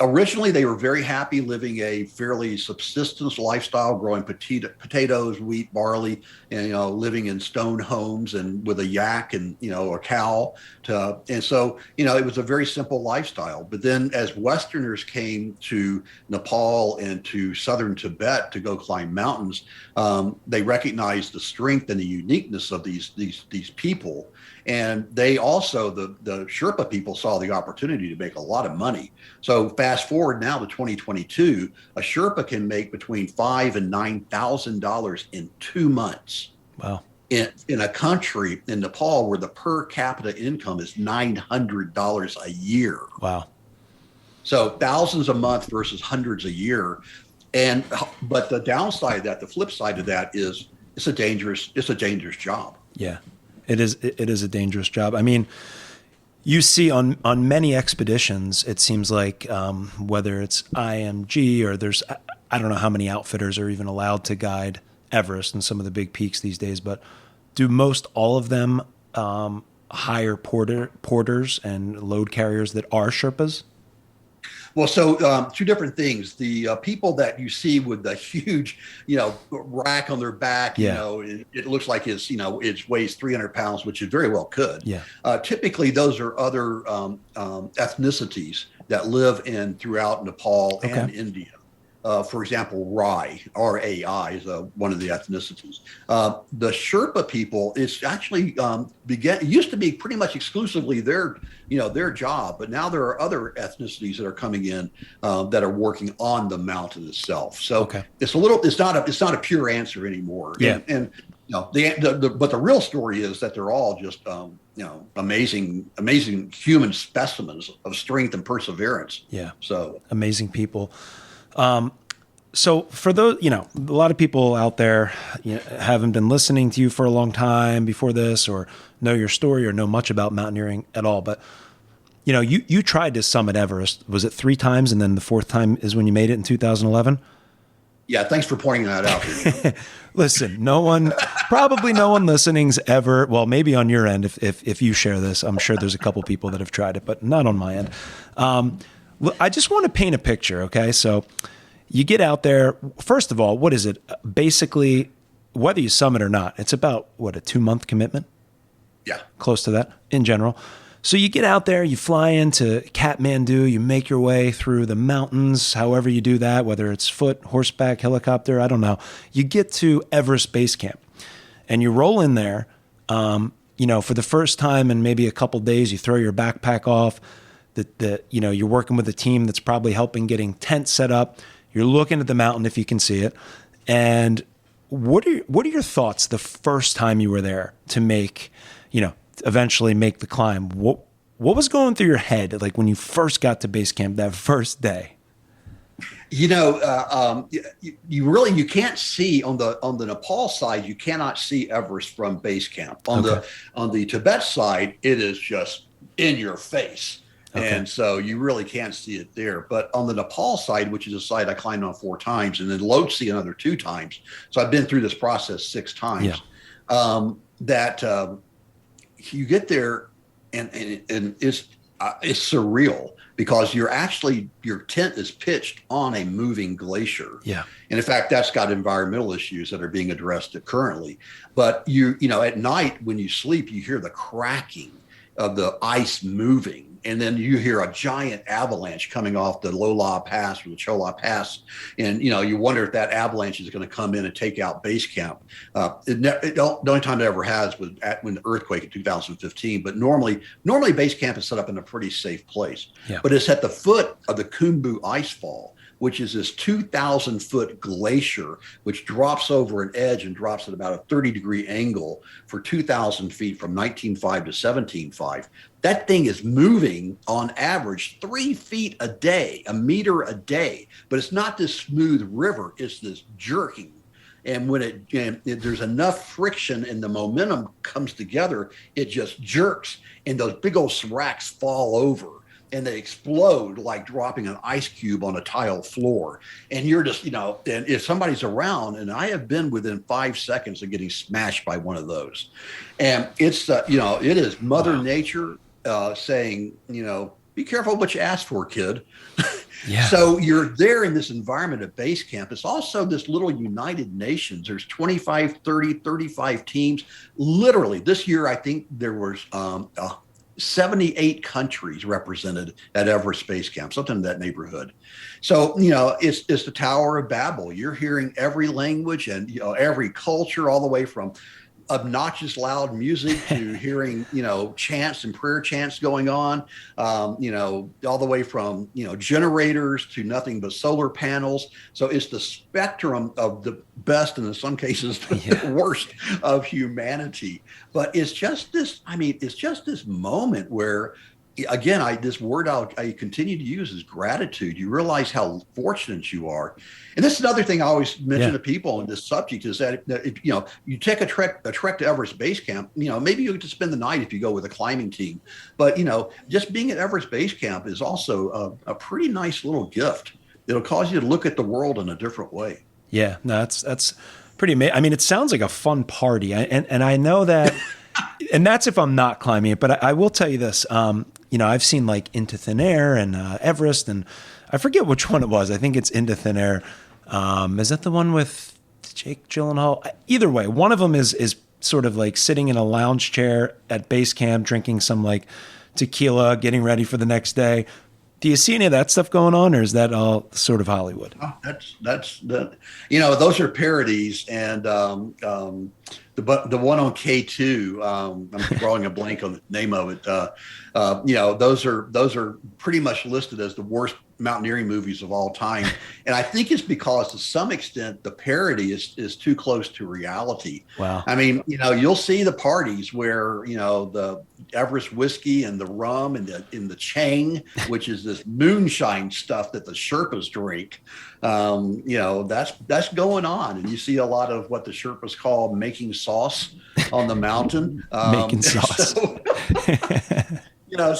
Originally, they were very happy living a fairly subsistence lifestyle, growing potatoes, wheat, barley, and living in stone homes and with a yak and a cow. And so it was a very simple lifestyle. But then, as Westerners came to Nepal and to southern Tibet to go climb mountains, they recognized the strength and the uniqueness of these people. And they also, the Sherpa people, saw the opportunity to make a lot of money. So fast forward now to 2022, a Sherpa can make between $5,000 and $9,000 in 2 months. Wow. In a country, in Nepal, where the per capita income is $900 a year. Wow. So thousands a month versus hundreds a year. But the downside of that, the flip side of that is it's a dangerous job. Yeah. It is a dangerous job. I mean, you see on many expeditions, it seems like whether it's IMG or I don't know how many outfitters are even allowed to guide Everest and some of the big peaks these days, but do most all of them hire porters and load carriers that are Sherpas? Well, so two different things. The people that you see with the huge, rack on their back, it looks like it weighs 300 pounds, which it very well could. Yeah. Typically, those are other ethnicities that live throughout Nepal and India. For example, Rai, R-A-I, is one of the ethnicities. The Sherpa people, it's actually it used to be pretty much exclusively their job, but now there are other ethnicities that are coming in that are working on the mountain itself. So it's not a pure answer anymore. Yeah. But the real story is that they're all just amazing human specimens of strength and perseverance. Yeah. So amazing people. So for those, a lot of people out there haven't been listening to you for a long time before this, or know your story or know much about mountaineering at all. But, you tried to summit Everest. Was it 3 times? And then the 4th time is when you made it in 2011? Yeah. Thanks for pointing that out. Listen, probably no one listening's ever, well, maybe on your end, if you share this, I'm sure there's a couple people that have tried it, but not on my end. I just want to paint a picture. Okay. So you get out there, first of all, what is it? Basically, whether you summit or not, it's about a 2-month commitment? Yeah. Close to that in general. So you get out there, you fly into Kathmandu, you make your way through the mountains, however you do that, whether it's foot, horseback, helicopter, I don't know. You get to Everest Base Camp and you roll in there, for the first time in maybe a couple days, you throw your backpack off. You're working with a team that's probably helping getting tents set up. You're looking at the mountain if you can see it. And what are your thoughts the first time you were there to make, eventually make the climb? What was going through your head like when you first got to base camp that first day? You can't see on the Nepal side, you cannot see Everest from base camp. On the Tibet side, it is just in your face. Okay. And so you really can't see it there. But on the Nepal side, which is a side I climbed on 4 times, and then Lhotse another 2 times. So I've been through this process 6 times. Yeah. You get there and it's surreal because your tent is pitched on a moving glacier. Yeah. And in fact, that's got environmental issues that are being addressed currently. But at night when you sleep, you hear the cracking of the ice moving. And then you hear a giant avalanche coming off the Lola Pass or the Chola Pass. And, you wonder if that avalanche is going to come in and take out base camp. The only time it ever has was when the earthquake in 2015. But normally base camp is set up in a pretty safe place. Yeah. But it's at the foot of the Khumbu Icefall, which is this 2,000-foot glacier, which drops over an edge and drops at about a 30-degree angle for 2,000 feet from 19.5 to 17.5. That thing is moving on average 3 feet a day, a meter a day. But it's not this smooth river. It's this jerking. And when there's enough friction and the momentum comes together, it just jerks. And those big old seracs fall over. And they explode like dropping an ice cube on a tile floor. And you're just, and if somebody's around, and I have been within 5 seconds of getting smashed by one of those. And it's, it is Mother Nature saying, be careful what you ask for, kid. Yeah. So you're there in this environment at base camp. It's also this little United Nations. There's 25, 30, 35 teams. Literally, this year, I think there was 78 countries represented at Everest Base Camp, something in that neighborhood. So, it's the Tower of Babel. You're hearing every language and, every culture, all the way from obnoxious loud music to hearing chants and prayer chants going on, all the way from generators to nothing but solar panels. So it's the spectrum of the best and in some cases the worst of humanity. But it's just this moment where, again, this word I continue to use is gratitude. You realize how fortunate you are. And this is another thing I always mention to people on this subject is that if you take a trek to Everest Base Camp, maybe you get to spend the night if you go with a climbing team. But, just being at Everest Base Camp is also a pretty nice little gift. It'll cause you to look at the world in a different way. Yeah, no, that's pretty amazing. I mean, it sounds like a fun party. And I know that, and that's if I'm not climbing it, but I will tell you this, I've seen like Into Thin Air and Everest, and I forget which one it was. I think it's Into Thin Air. Is that the one with Jake Gyllenhaal? Either way, one of them is sort of like sitting in a lounge chair at base camp, drinking some like tequila, getting ready for the next day. Do you see any of that stuff going on, or is that all sort of Hollywood? Oh, that's those are parodies, and the one on K2, I'm drawing a blank on the name of it. Those are pretty much listed as the worst mountaineering movies of all time, and I think it's because to some extent the parody is too close to reality. Wow. I mean, you'll see the parties where the Everest whiskey and the rum and the Chang, which is this moonshine stuff that the Sherpas drink. That's going on, and you see a lot of what the Sherpas call making sauce on the mountain. Making sauce.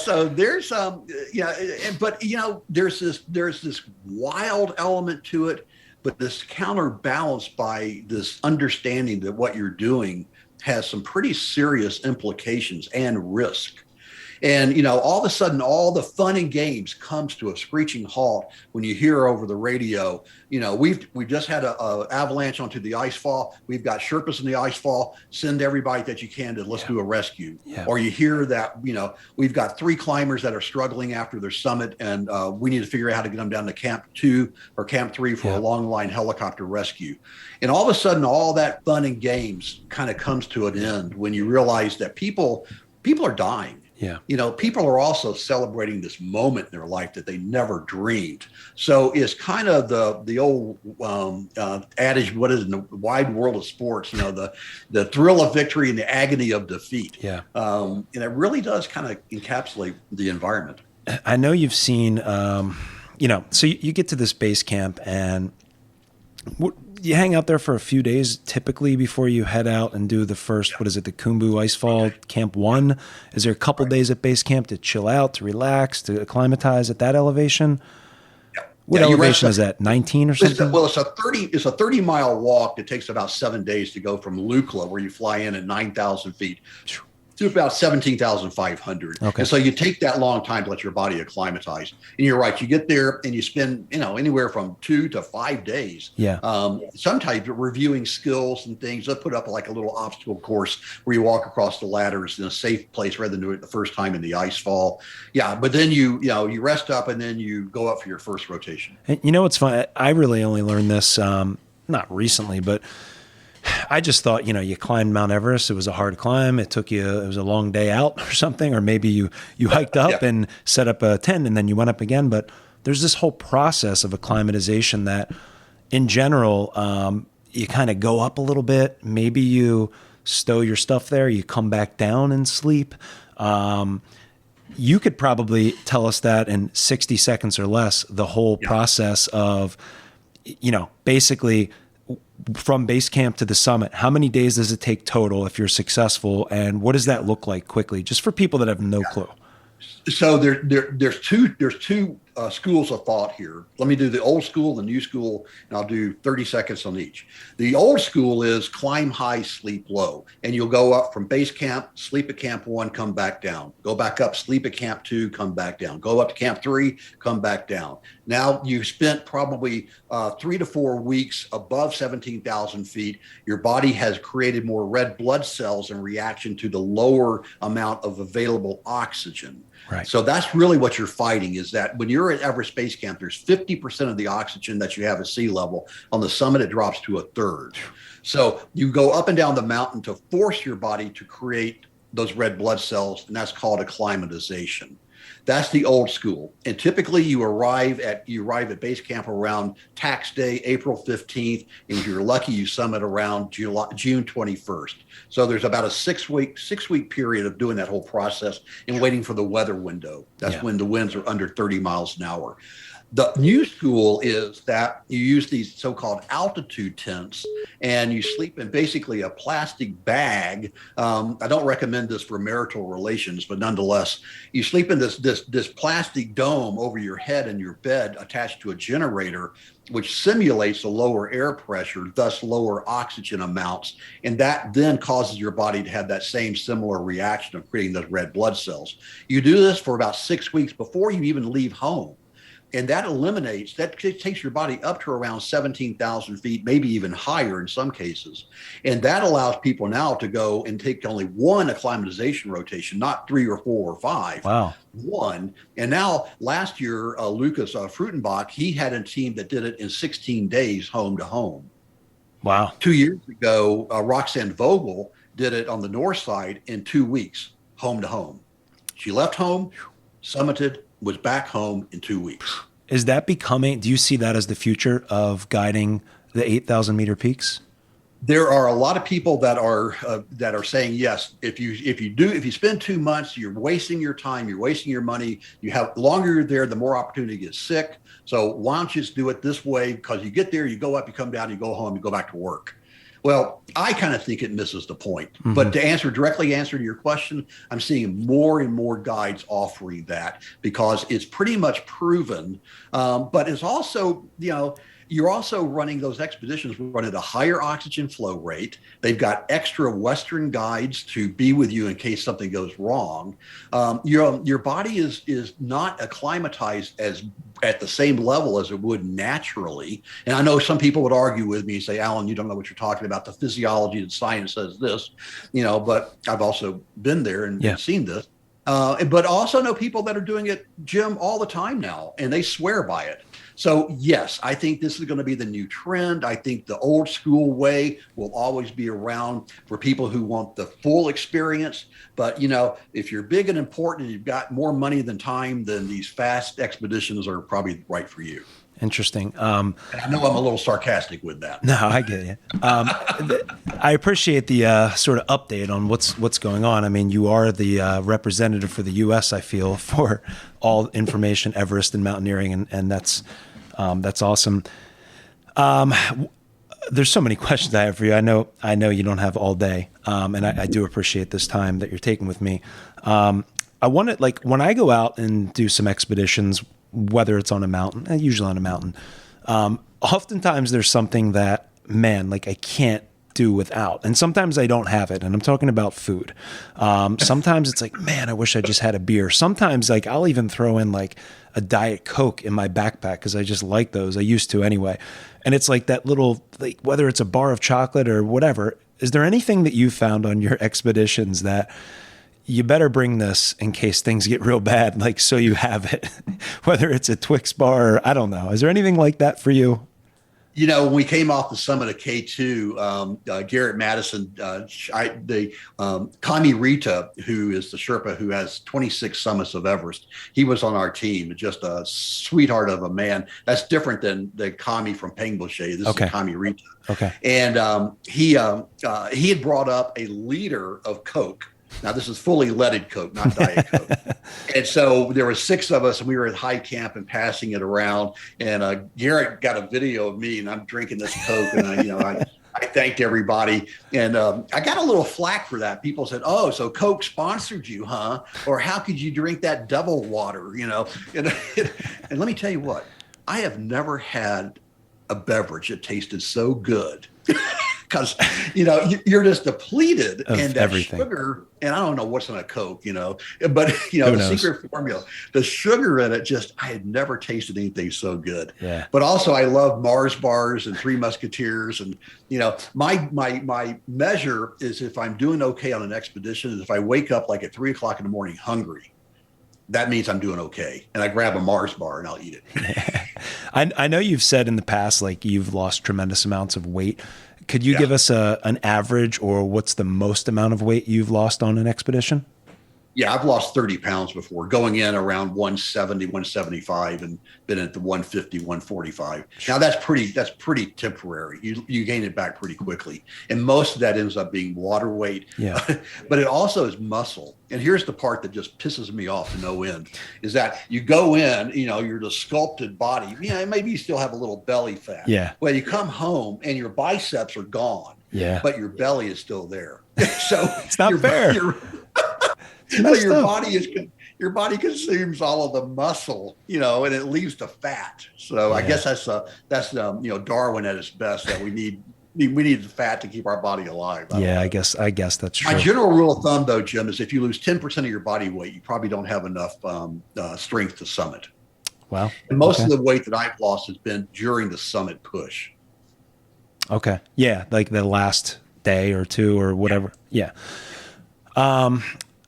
So there's but there's this wild element to it, but this counterbalanced by this understanding that what you're doing has some pretty serious implications and risk. And, all of a sudden, all the fun and games comes to a screeching halt when you hear over the radio, we've just had a avalanche onto the ice fall. We've got Sherpas in the ice fall. Send everybody that you can to let's do a rescue. Yeah. Or you hear that, we've got 3 climbers that are struggling after their summit, and we need to figure out how to get them down to Camp 2 or Camp 3 for a long line helicopter rescue. And all of a sudden, all that fun and games kind of comes to an end when you realize that people are dying. Yeah. People are also celebrating this moment in their life that they never dreamed. So it's kind of the old adage, what is in the wide world of sports, the thrill of victory and the agony of defeat. Yeah. And it really does kind of encapsulate the environment. I know you've seen, so you get to this base camp and you hang out there for a few days typically before you head out and do the first, the Khumbu Icefall Camp 1. Is there a couple days at base camp to chill out, to relax, to acclimatize at that elevation? What elevation is that, 19 or something? It's a 30-mile walk that takes about 7 days to go from Lukla, where you fly in at 9,000 feet, to about 17,500. Okay. And so you take that long time to let your body acclimatize. And you're right, you get there and you spend, anywhere from 2 to 5 days. Yeah. Sometimes reviewing skills and things. They'll put up like a little obstacle course where you walk across the ladders in a safe place rather than do it the first time in the ice fall. Yeah. But then you rest up and then you go up for your first rotation. And what's fun? I really only learned this, not recently, but I just thought, you climbed Mount Everest. It was a hard climb. It was a long day out or something, or maybe you hiked up and set up a tent and then you went up again. But there's this whole process of acclimatization that in general, you kind of go up a little bit. Maybe you stow your stuff there. You come back down and sleep. You could probably tell us that in 60 seconds or less, the whole process of, basically from base camp to the summit. How many days does it take total if you're successful? And what does that look like quickly, just for people that have no clue? So there's two schools of thought here. Let me do the old school, the new school, and I'll do 30 seconds on each. The old school is climb high, sleep low. And you'll go up from base camp, sleep at camp 1, come back down. Go back up, sleep at camp 2, come back down. Go up to camp 3, come back down. Now you spent probably 3 to 4 weeks above 17,000 feet. Your body has created more red blood cells in reaction to the lower amount of available oxygen. Right. So that's really what you're fighting, is that when you're at Everest Base Camp, there's 50% of the oxygen that you have at sea level. On the summit, it drops to 1/3. So you go up and down the mountain to force your body to create those red blood cells, and that's called acclimatization. That's the old school. And typically you arrive at base camp around tax day, April 15th. And if you're lucky, you summit around June 21st. So there's about a six week period of doing that whole process and waiting for the weather window. That's when the winds are under 30 miles an hour. The new school is that you use these so-called altitude tents, and you sleep in basically a plastic bag. I don't recommend this for marital relations, but nonetheless, you sleep in this plastic dome over your head and your bed attached to a generator, which simulates a lower air pressure, thus lower oxygen amounts. And that then causes your body to have that same similar reaction of creating those red blood cells. You do this for about 6 weeks before you even leave home. And that takes your body up to around 17,000 feet, maybe even higher in some cases. And that allows people now to go and take only one acclimatization rotation, not 3 or 4 or 5. Wow. One. And now last year, Lucas Frutenbach, he had a team that did it in 16 days, home to home. Wow. 2 years ago, Roxanne Vogel did it on the north side in 2 weeks, home to home. She left home, summited, was back home in 2 weeks. Is that becoming, do you see that as the future of guiding the 8,000 meter peaks? There are a lot of people that are saying, yes, if you spend 2 months, you're wasting your time, you're wasting your money. You have, the longer you're there, the more opportunity to get sick. So why don't you just do it this way? Because you get there, you go up, you come down, you go home, you go back to work. Well, I kind of think it misses the point. Mm-hmm. But to directly answer to your question, I'm seeing more and more guides offering that because it's pretty much proven. But it's also, you're also running those expeditions run at a higher oxygen flow rate. They've got extra Western guides to be with you in case something goes wrong. Your body is not acclimatized at the same level as it would naturally. And I know some people would argue with me and say, Alan, you don't know what you're talking about. The physiology and science says this, but I've also been there and seen this. But also know people that are doing it, Jim, all the time now, and they swear by it. So yes, I think this is going to be the new trend. I think the old school way will always be around for people who want the full experience. But, if you're big and important and you've got more money than time, then these fast expeditions are probably right for you. Interesting. And I know I'm a little sarcastic with that. No, I get you. I appreciate the sort of update on what's going on. I mean, you are the representative for the U.S., I feel, for all information, Everest and mountaineering, and that's awesome. There's so many questions I have for you. I know you don't have all day, and I do appreciate this time that you're taking with me. I want to, when I go out and do some expeditions, whether it's on a mountain, usually on a mountain, oftentimes there's something that, I can't do without. And sometimes I don't have it. And I'm talking about food. Sometimes it's I wish I just had a beer. Sometimes I'll even throw in a Diet Coke in my backpack because I just like those. I used to anyway. And it's that little, whether it's a bar of chocolate or whatever, is there anything that you found on your expeditions that you better bring this in case things get real bad, so you have it, whether it's a Twix bar or I don't know. Is there anything like that for you? When we came off the summit of K2, Garrett Madison, Kami Rita, who is the Sherpa who has 26 summits of Everest, he was on our team, just a sweetheart of a man. That's different than the Kami from Pengboche. This is Kami Rita. Okay. And he had brought up a liter of Coke. Now, this is fully leaded Coke, not Diet Coke. And so there were 6 of us, and we were at high camp and passing it around. And Garrett got a video of me, and I'm drinking this Coke. And I thanked everybody. And I got a little flack for that. People said, oh, so Coke sponsored you, huh? Or how could you drink that devil water, you know? And let me tell you what, I have never had a beverage that tasted so good. Because, you know, you're just depleted of and that everything. sugar, and I don't know what's in a Coke, you know, but, you know, the secret formula, the sugar in it, just, I had never tasted anything so good. Yeah. But also I love Mars bars and Three Musketeers. And, you know, my measure is if I'm doing okay on an expedition is if I wake up like at 3 o'clock in the morning hungry, that means I'm doing okay. And I grab a Mars bar and I'll eat it. Yeah. I know you've said in the past, like you've lost tremendous amounts of weight. Could you give us an average, or what's the most amount of weight you've lost on an expedition? Yeah, I've lost 30 pounds before, going in around 170, 175 and been at the 150, 145. Now that's pretty temporary. You gain it back pretty quickly. And most of that ends up being water weight. Yeah. But it also is muscle. And here's the part that just pisses me off to no end is that you go in, you know, you're the sculpted body. You know, maybe you still have a little belly fat. Yeah. Well, you come home and your biceps are gone. Yeah. But your belly is still there. So it's not fair. So your body consumes all of the muscle, you know, and it leaves the fat. So I guess that's you know, Darwin at its best, that we need the fat to keep our body alive. I guess that's true. My general rule of thumb, though, Jim, is if you lose 10% of your body weight, you probably don't have enough strength to summit. Wow. And most of the weight that I've lost has been during the summit push. Okay. Yeah, like the last day or two or whatever. Yeah.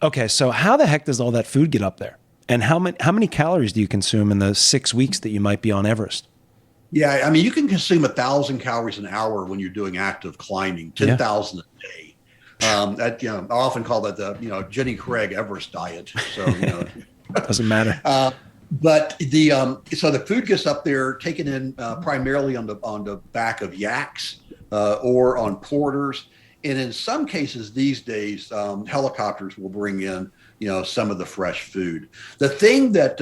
Okay, so how the heck does all that food get up there? And how many calories do you consume in the 6 weeks that you might be on Everest? Yeah, I mean, you can consume 1,000 calories an hour when you're doing active climbing, 10,000 a day. That, you know, I often call that the, you know, Jenny Craig Everest diet. So, you know, doesn't matter. But the so the food gets up there, taken in primarily on the back of yaks or on porters. And in some cases these days, helicopters will bring in, you know, some of the fresh food. The thing that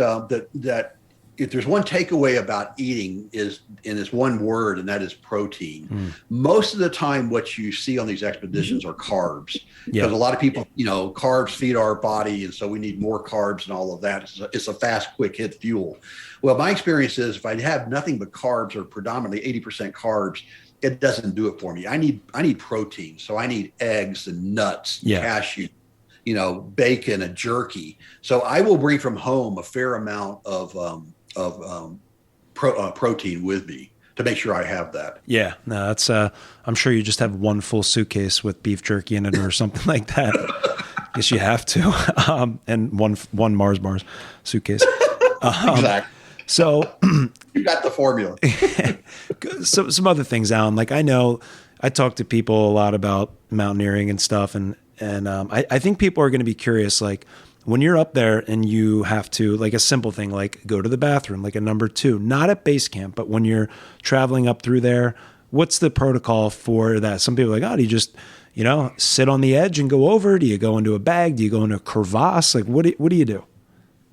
if there's one takeaway about eating is, and it's one word, and that is protein. Most of the time, what you see on these expeditions are carbs, because a lot of people, you know, carbs feed our body, and so we need more carbs and all of that. It's a fast, quick hit fuel. Well, my experience is if I have nothing but carbs, or predominantly 80% carbs, it doesn't do it for me. I need protein. So I need eggs and nuts, cashew, you know, bacon and jerky. So I will bring from home a fair amount of protein with me to make sure I have that. Yeah, no, that's I'm sure you just have one full suitcase with beef jerky in it or something like that. Guess you have to, and one Mars bars suitcase. Exactly. So you got the formula. So some other things, Alan. Like I know I talk to people a lot about mountaineering and stuff, and I think people are going to be curious. Like when you're up there and you have to, like a simple thing, like go to the bathroom, like a number 2, not at base camp, but when you're traveling up through there, what's the protocol for that? Some people are like, oh, do you just, you know, sit on the edge and go over? Do you go into a bag? Do you go into a crevasse? Like what do you do?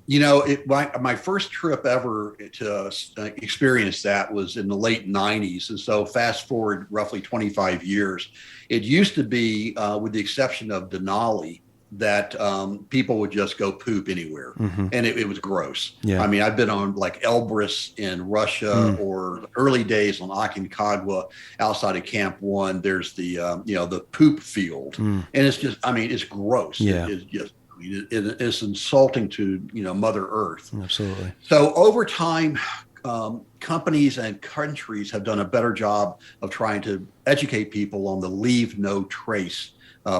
You know, my first trip ever to experience that was in the late 90s. And so fast forward roughly 25 years, it used to be, with the exception of Denali, that people would just go poop anywhere. And it was gross. Yeah. I mean, I've been on like Elbrus in Russia or early days on Aconcagua outside of Camp 1. There's the, you know, the poop field. And it's just, I mean, it's gross. Yeah. It's just, it's insulting to, you know, Mother Earth. Absolutely. So over time, companies and countries have done a better job of trying to educate people on the leave no trace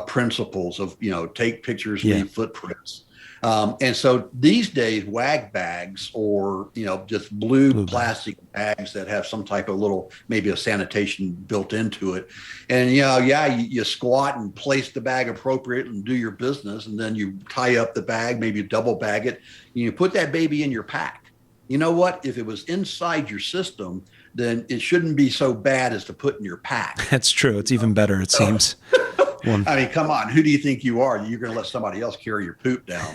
principles of, you know, take pictures, leave footprints. And so these days, wag bags, or, you know, just blue plastic bags that have some type of little, maybe a sanitation built into it. And, you know, you squat and place the bag appropriate and do your business. And then you tie up the bag, maybe double bag it, and you put that baby in your pack. You know what? If it was inside your system, then it shouldn't be so bad as to put in your pack. That's true. It's even better, it seems. I mean, come on. Who do you think you are? You're going to let somebody else carry your poop down.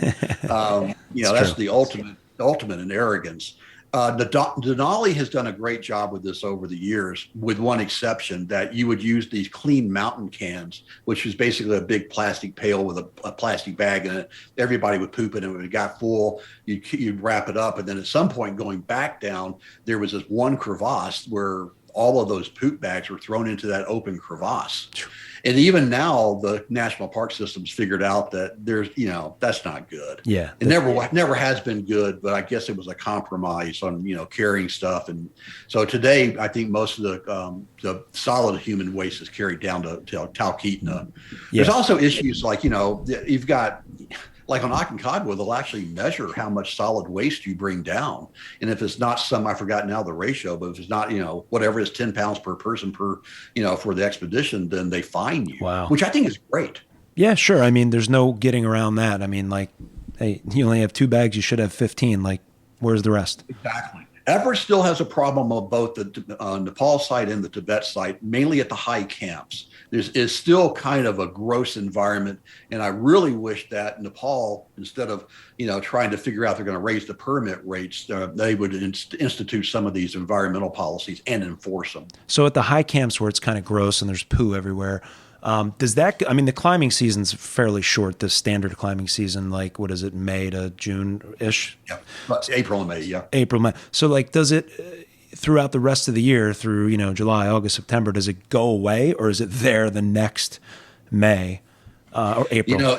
You know, that's the ultimate in arrogance. Denali has done a great job with this over the years, with one exception, that you would use these clean mountain cans, which is basically a big plastic pail with a plastic bag in it. Everybody would poop in it. When it got full, you'd wrap it up. And then at some point going back down, there was this one crevasse where all of those poop bags were thrown into that open crevasse. And even now, the national park system's figured out that that's not good. Yeah. It never has been good, but I guess it was a compromise on, carrying stuff. And so today, I think most of the solid human waste is carried down to Talkeetna. There's also issues like, you've got, like on Aconcagua, they'll actually measure how much solid waste you bring down. And if it's not I forgot now the ratio, but if it's not, whatever it is, 10 pounds per person for the expedition, then they fine you, wow, which I think is great. Yeah, sure. I mean, there's no getting around that. I mean, like, hey, you only have 2 bags, you should have 15. Like, where's the rest? Exactly. Everest still has a problem of both the Nepal site and the Tibet site, mainly at the high camps. It's still kind of a gross environment. And I really wish that Nepal, instead of, trying to figure out they're going to raise the permit rates, they would institute some of these environmental policies and enforce them. So at the high camps where it's kind of gross and there's poo everywhere, the climbing season's fairly short, the standard climbing season, like, what is it, May to June-ish? Yeah, April and May, yeah. April, May. So, like, does it, throughout the rest of the year, through, July, August, September, does it go away, or is it there the next May or April?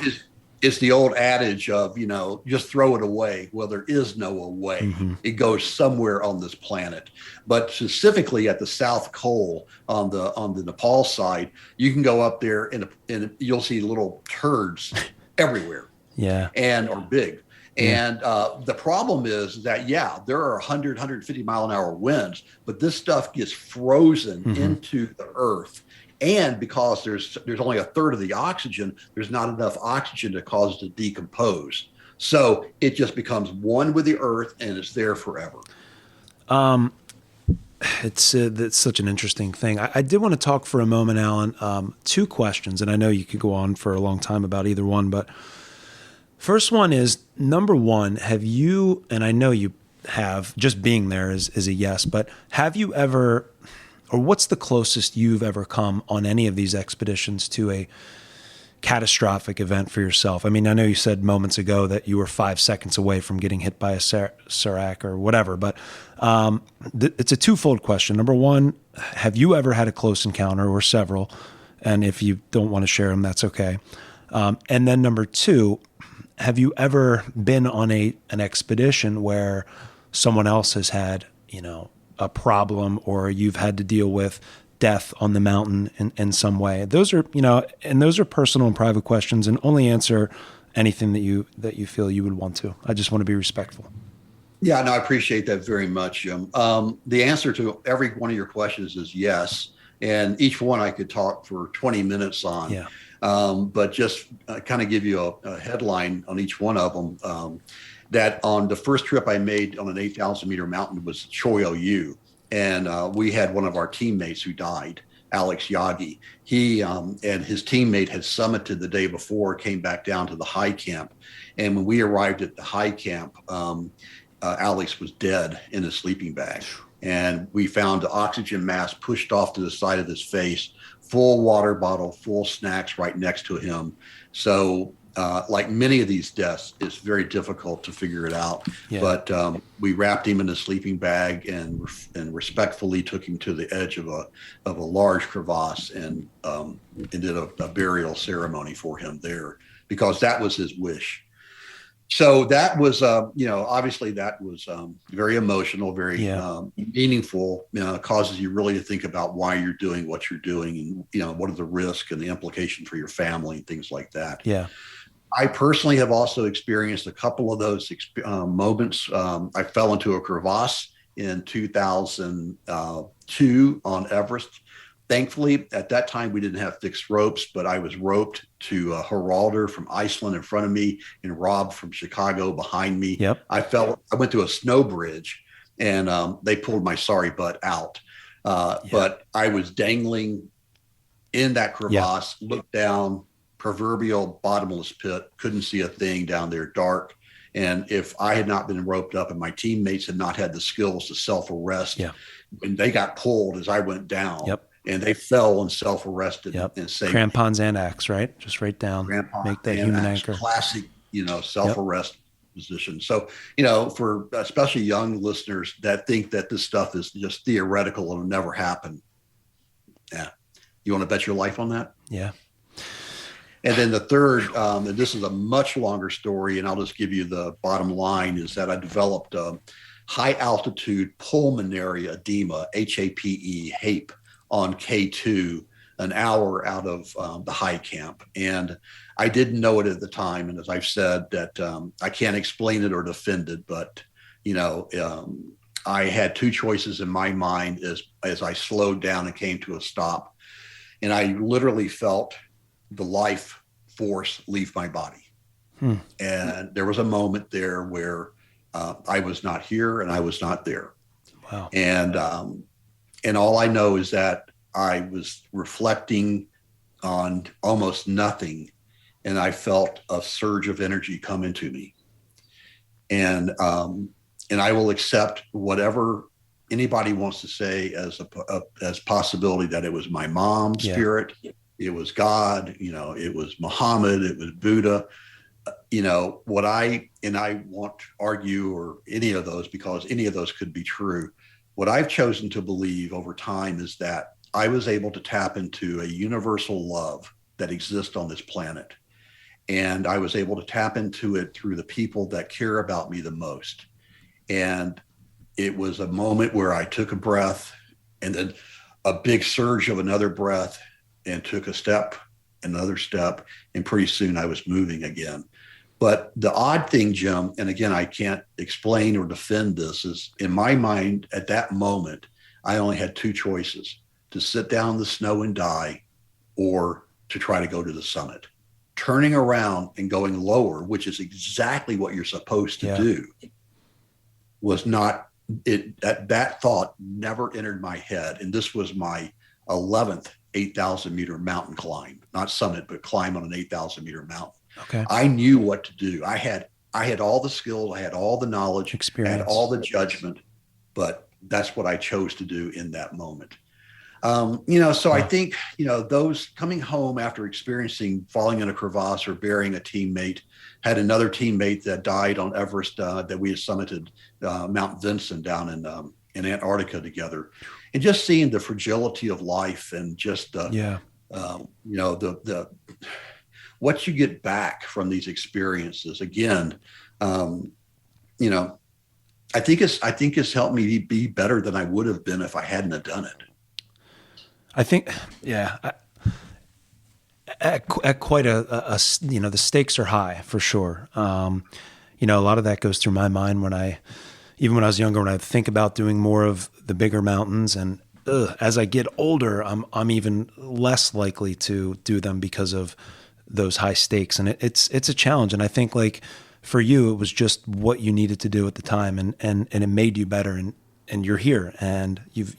It's the old adage of, just throw it away. Well, there is no away. Mm-hmm. It goes somewhere on this planet. But specifically at the South Col on the Nepal side, you can go up there and you'll see little turds everywhere. Yeah. Or big. And the problem is that, there are 100, 150 mile an hour winds, but this stuff gets frozen into the earth. And because there's only a third of the oxygen, there's not enough oxygen to cause it to decompose. So it just becomes one with the earth, and it's there forever. It's such an interesting thing. I did want to talk for a moment, Alan. 2 questions, and I know you could go on for a long time about either one, but first one is, number one, have you, and I know you have, just being there is a yes, but have you ever, or what's the closest you've ever come on any of these expeditions to a catastrophic event for yourself? I mean, I know you said moments ago that you were 5 seconds away from getting hit by a serac or whatever, but it's a twofold question. Number one, have you ever had a close encounter, or several? And if you don't want to share them, that's okay. And then number two, have you ever been on an expedition where someone else has had, a problem, or you've had to deal with death on the mountain in some way? Those are, and those are personal and private questions, and only answer anything that you feel you would want to. I just want to be respectful. Yeah, no, I appreciate that very much, Jim. The answer to every one of your questions is yes. And each one I could talk for 20 minutes on. Yeah. But just kind of give you a headline on each one of them. That on the first trip I made on an 8,000 meter mountain was Choyo-U. And we had one of our teammates who died, Alex Yagi. He and his teammate had summited the day before, came back down to the high camp. And when we arrived at the high camp, Alex was dead in a sleeping bag. And we found the oxygen mask pushed off to the side of his face, full water bottle, full snacks right next to him. So like many of these deaths, it's very difficult to figure it out. Yeah. But we wrapped him in a sleeping bag and respectfully took him to the edge of a large crevasse and did a burial ceremony for him there, because that was his wish. So that was, obviously that was very emotional, very meaningful. Causes you really to think about why you're doing what you're doing, and what are the risks and the implications for your family and things like that. Yeah. I personally have also experienced a couple of those moments. I fell into a crevasse in 2002 on Everest. Thankfully, at that time, we didn't have fixed ropes, but I was roped to Haraldur from Iceland in front of me and Rob from Chicago behind me. Yep. I went to a snow bridge, and they pulled my sorry butt out. But I was dangling in that crevasse, looked down, proverbial bottomless pit, couldn't see a thing down there, dark. And if I had not been roped up and my teammates had not had the skills to self-arrest, Yeah. and they got pulled as I went down, Yep. and they fell and self-arrested Yep. and saved me. Crampons and axe, right? Just right down. Grandpa Make that and human Axe, anchor. classic, Yep. self-arrest position. So, for especially young listeners that think that this stuff is just theoretical and will never happen. Yeah. You want to bet your life on that? Yeah. And then the third, and this is a much longer story, and I'll just give you the bottom line, is that I developed high altitude pulmonary edema, HAPE, on K2, an hour out of the high camp. And I didn't know it at the time. And as I've said, that I can't explain it or defend it, but, I had two choices in my mind as I slowed down and came to a stop. And I literally felt the life force leave my body. And there was a moment there where I was not here and I was not there. Wow. And all I know is that I was reflecting on almost nothing, and I felt a surge of energy come into me. And I will accept whatever anybody wants to say as as possibility, that it was my mom's spirit, it was God, it was Muhammad, it was Buddha. And I won't argue or any of those, because any of those could be true. What I've chosen to believe over time is that I was able to tap into a universal love that exists on this planet. And I was able to tap into it through the people that care about me the most. And it was a moment where I took a breath, and then a big surge of another breath, and took a step, another step, and pretty soon I was moving again. But the odd thing, Jim, and again, I can't explain or defend this, is in my mind at that moment, I only had two choices: to sit down in the snow and die, or to try to go to the summit. Turning around and going lower, which is exactly what you're supposed to do, was not it. That thought never entered my head. And this was my 11th 8,000 meter mountain climb, not summit, but climb on an 8,000 meter mountain. Okay. I knew what to do. I had all the skills, I had all the knowledge, experience, I had all the judgment, but that's what I chose to do in that moment. So I think, those coming home after experiencing falling in a crevasse or burying a teammate, had another teammate that died on Everest, that we had summited Mount Vinson down in Antarctica together, and just seeing the fragility of life, and just the what you get back from these experiences. Again, I think it's helped me be better than I would have been if I hadn't have done it. I think, at quite a the stakes are high for sure. A lot of that goes through my mind even when I was younger, when I think about doing more of the bigger mountains, and as I get older, I'm even less likely to do them because of those high stakes. And it's a challenge. And I think, like, for you, it was just what you needed to do at the time, and it made you better, and you're here, and you've,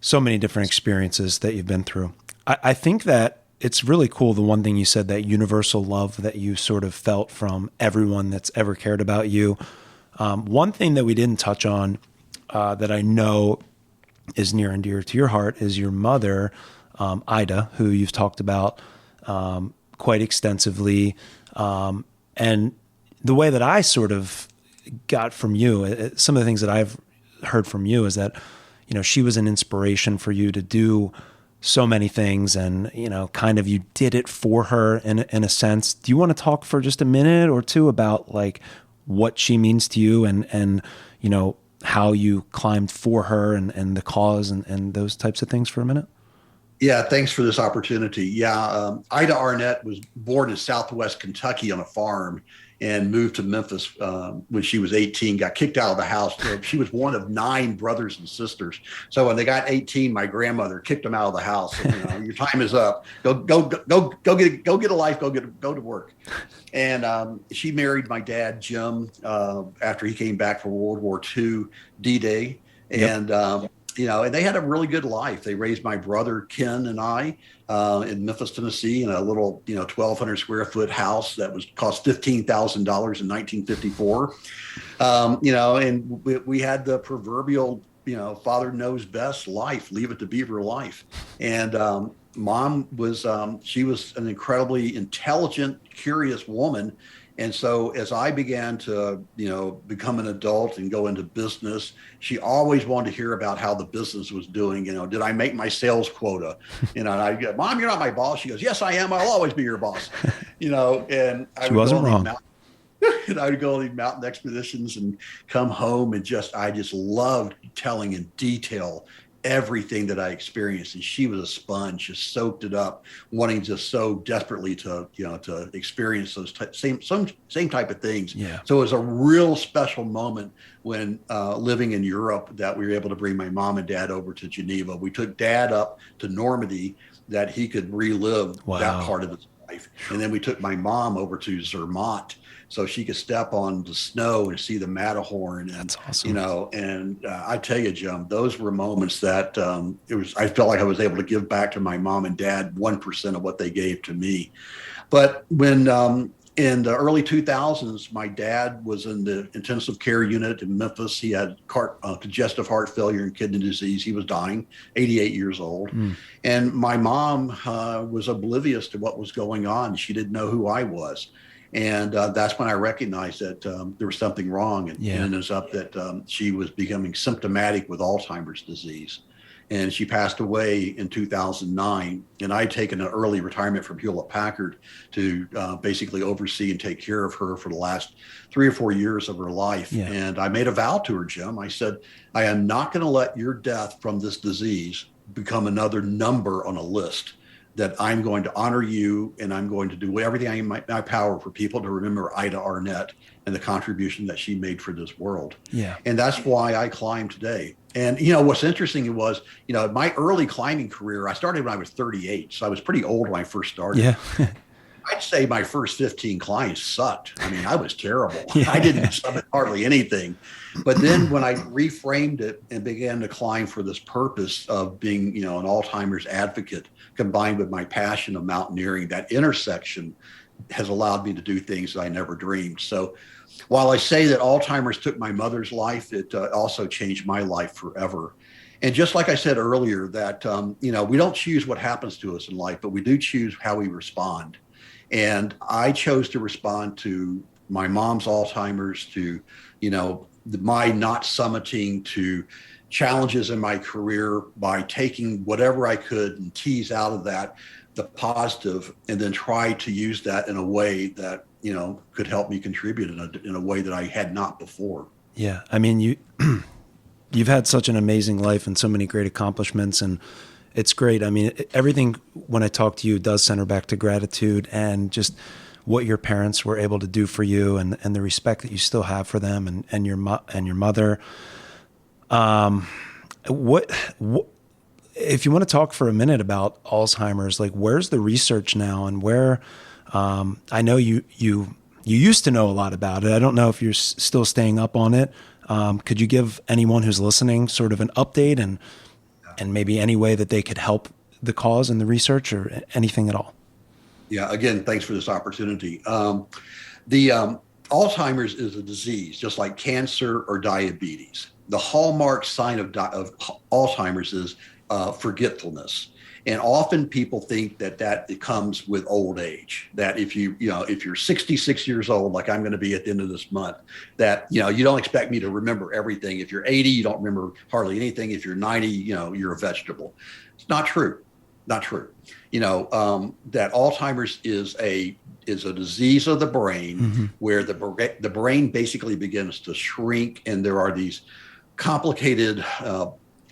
so many different experiences that you've been through. I think that it's really cool, the one thing you said, that universal love that you sort of felt from everyone that's ever cared about you. One thing that we didn't touch on, that I know is near and dear to your heart, is your mother, Ida, who you've talked about quite extensively. And the way that I sort of got from you, some of the things that I've heard from you, is that, she was an inspiration for you to do so many things, and, kind of you did it for her in a sense. Do you want to talk for just a minute or two about, like, what she means to you, and how you climbed for her, and the cause, and those types of things for a minute? Yeah, thanks for this opportunity. Yeah, Ida Arnette was born in Southwest Kentucky on a farm, and moved to Memphis when she was 18, got kicked out of the house. So she was one of 9 brothers and sisters. So when they got 18, my grandmother kicked them out of the house. And, your time is up. Go get a life. Go to work. And she married my dad, Jim, after he came back from World War II, D-Day. And and they had a really good life. They raised my brother Ken and I in Memphis, Tennessee, in a little 1,200 square foot house that was cost $15,000 in 1954. And we had the proverbial father knows best life, leave it to Beaver life. And mom was she was an incredibly intelligent, curious woman. And so as I began to, become an adult and go into business, she always wanted to hear about how the business was doing. Did I make my sales quota? And I go, Mom, you're not my boss. She goes, yes, I am. I'll always be your boss. And She wasn't wrong. And I would go on these mountain expeditions and come home and I just loved telling in detail everything that I experienced. And she was a sponge, just soaked it up, wanting just so desperately to experience those same type of things. Yeah. So it was a real special moment when living in Europe that we were able to bring my mom and dad over to Geneva. We took dad up to Normandy that he could relive that part of his life. And then we took my mom over to Zermatt so she could step on the snow and see the Matterhorn. And, that's awesome. I tell you, Jim, those were moments that I felt like I was able to give back to my mom and dad 1% of what they gave to me. But when in the early 2000s, my dad was in the intensive care unit in Memphis. He had congestive heart failure and kidney disease. He was dying, 88 years old. And my mom was oblivious to what was going on. She didn't know who I was. And that's when I recognized that there was something wrong. And it ended up that she was becoming symptomatic with Alzheimer's disease. And she passed away in 2009. And I'd taken an early retirement from Hewlett Packard to basically oversee and take care of her for the last 3 or 4 years of her life. Yeah. And I made a vow to her, Jim. I said, I am not going to let your death from this disease become another number on a list. That I'm going to honor you, and I'm going to do everything in my power for people to remember Ida Arnette and the contribution that she made for this world. Yeah. And that's why I climb today. And, what's interesting was, my early climbing career, I started when I was 38. So I was pretty old when I first started. Yeah. I'd say my first 15 climbs sucked. I mean, I was terrible. I didn't summit hardly anything. But then when I reframed it and began to climb for this purpose of being, an Alzheimer's advocate, combined with my passion of mountaineering, that intersection has allowed me to do things that I never dreamed. So while I say that Alzheimer's took my mother's life, it also changed my life forever. And just like I said earlier, that, we don't choose what happens to us in life, but we do choose how we respond. And I chose to respond to my mom's Alzheimer's, to, my not summiting, to challenges in my career by taking whatever I could and tease out of that the positive, and then try to use that in a way that, could help me contribute in a way that I had not before. Yeah. I mean, you've had such an amazing life and so many great accomplishments, and it's great. I mean, everything when I talk to you does center back to gratitude and just what your parents were able to do for you, and the respect that you still have for them and your mother. What if you want to talk for a minute about Alzheimer's, like where's the research now, and where, I know you used to know a lot about it. I don't know if you're still staying up on it. Could you give anyone who's listening sort of an update and maybe any way that they could help the cause and the research, or anything at all? Yeah. Again, thanks for this opportunity. The Alzheimer's is a disease, just like cancer or diabetes. The hallmark sign of Alzheimer's is forgetfulness. And often people think that it comes with old age, that if you're 66 years old, like I'm going to be at the end of this month, that, you don't expect me to remember everything. If you're 80, you don't remember hardly anything. If you're 90, you're a vegetable. It's not true. Not true. That Alzheimer's is a disease of the brain, where the brain basically begins to shrink, and there are these complicated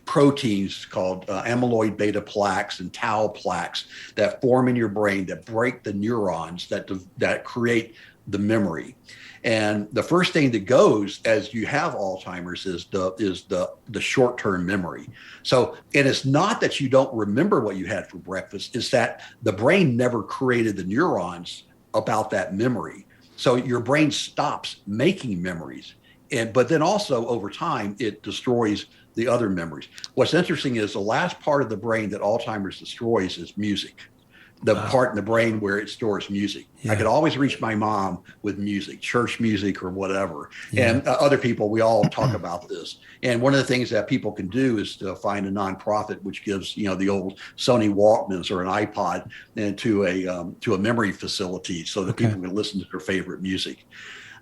proteins called amyloid beta plaques and tau plaques that form in your brain that break the neurons that create the memory. And the first thing that goes as you have Alzheimer's is the short-term memory. So, and it's not that you don't remember what you had for breakfast, it's that the brain never created the neurons about that memory. So your brain stops making memories. But then also over time, it destroys the other memories. What's interesting is the last part of the brain that Alzheimer's destroys is music, the part in the brain where it stores music. I could always reach my mom with music, church music or whatever. And other people, we all talk about this. And one of the things that people can do is to find a nonprofit which gives, the old Sony Walkmans or an iPod and to a memory facility so that people can listen to their favorite music.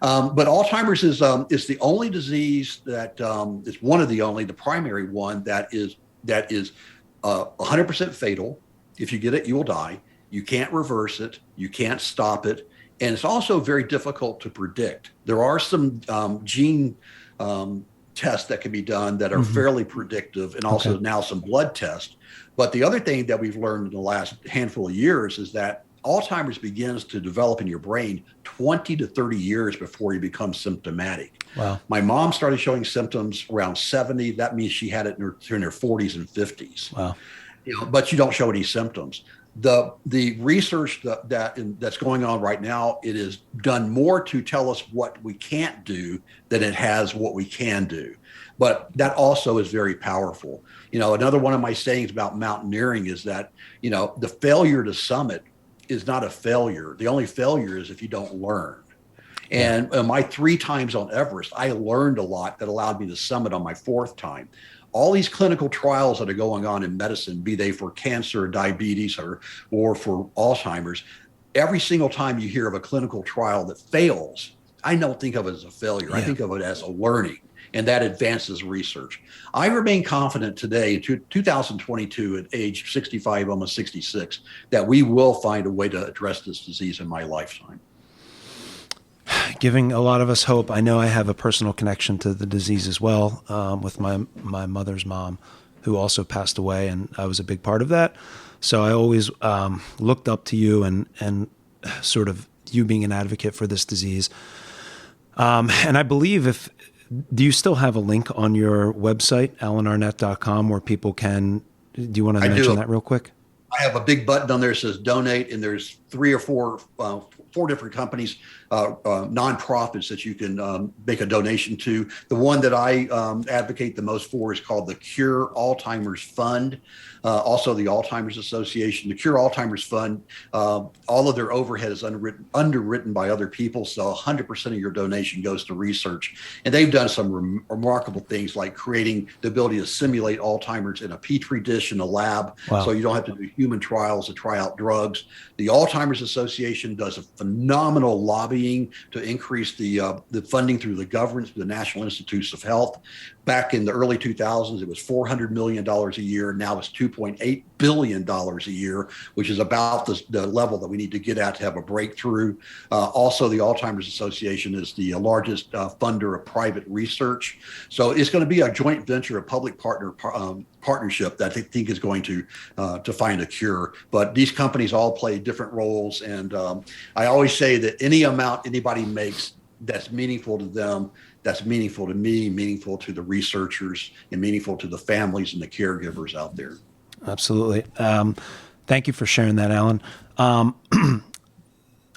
But Alzheimer's is the only disease that is one of the primary one that is 100% fatal. If you get it, you will die. You can't reverse it. You can't stop it. And it's also very difficult to predict. There are some gene tests that can be done that are fairly predictive, and also now some blood tests. But the other thing that we've learned in the last handful of years is that Alzheimer's begins to develop in your brain 20 to 30 years before you become symptomatic. Wow. My mom started showing symptoms around 70. That means she had it in her 40s and 50s. Wow. But you don't show any symptoms. The research that's going on right now, it is done more to tell us what we can't do than it has what we can do. But that also is very powerful. Another one of my sayings about mountaineering is that, the failure to summit is not a failure. The only failure is if you don't learn. And my 3 times on Everest, I learned a lot that allowed me to summit on my 4th time. All these clinical trials that are going on in medicine, be they for cancer, diabetes, or for Alzheimer's, every single time you hear of a clinical trial that fails, I don't think of it as a failure. I think of it as a learning, and that advances research. I remain confident today, in 2022, at age 65, almost 66, that we will find a way to address this disease in my lifetime. Giving a lot of us hope. I know I have a personal connection to the disease as well, with my mother's mom, who also passed away, and I was a big part of that. So I always looked up to you and sort of you being an advocate for this disease. And I believe do you still have a link on your website, alanarnette.com, where people can, do you want to mention that real quick? I have a big button on there that says donate, and there's 3 or 4 different companies, nonprofits that you can make a donation to. The one that I advocate the most for is called the Cure Alzheimer's Fund. Also the Alzheimer's Association. The Cure Alzheimer's Fund, all of their overhead is underwritten by other people, so 100% of your donation goes to research. And they've done some remarkable things, like creating the ability to simulate Alzheimer's in a petri dish in a lab, so you don't have to do human trials to try out drugs. The Alzheimer's Association does a phenomenal lobbying to increase the funding through the government, the National Institutes of Health. Back in the early 2000s, it was $400 million a year. Now it's $2.8 billion a year, which is about the level that we need to get at to have a breakthrough. Also, the Alzheimer's Association is the largest funder of private research. So it's going to be a joint venture, a public partnership that I think is going to find a cure. But these companies all play different roles. And I always say that any amount anybody makes that's meaningful to them, that's meaningful to me, meaningful to the researchers, and meaningful to the families and the caregivers out there. Absolutely. Thank you for sharing that, Alan.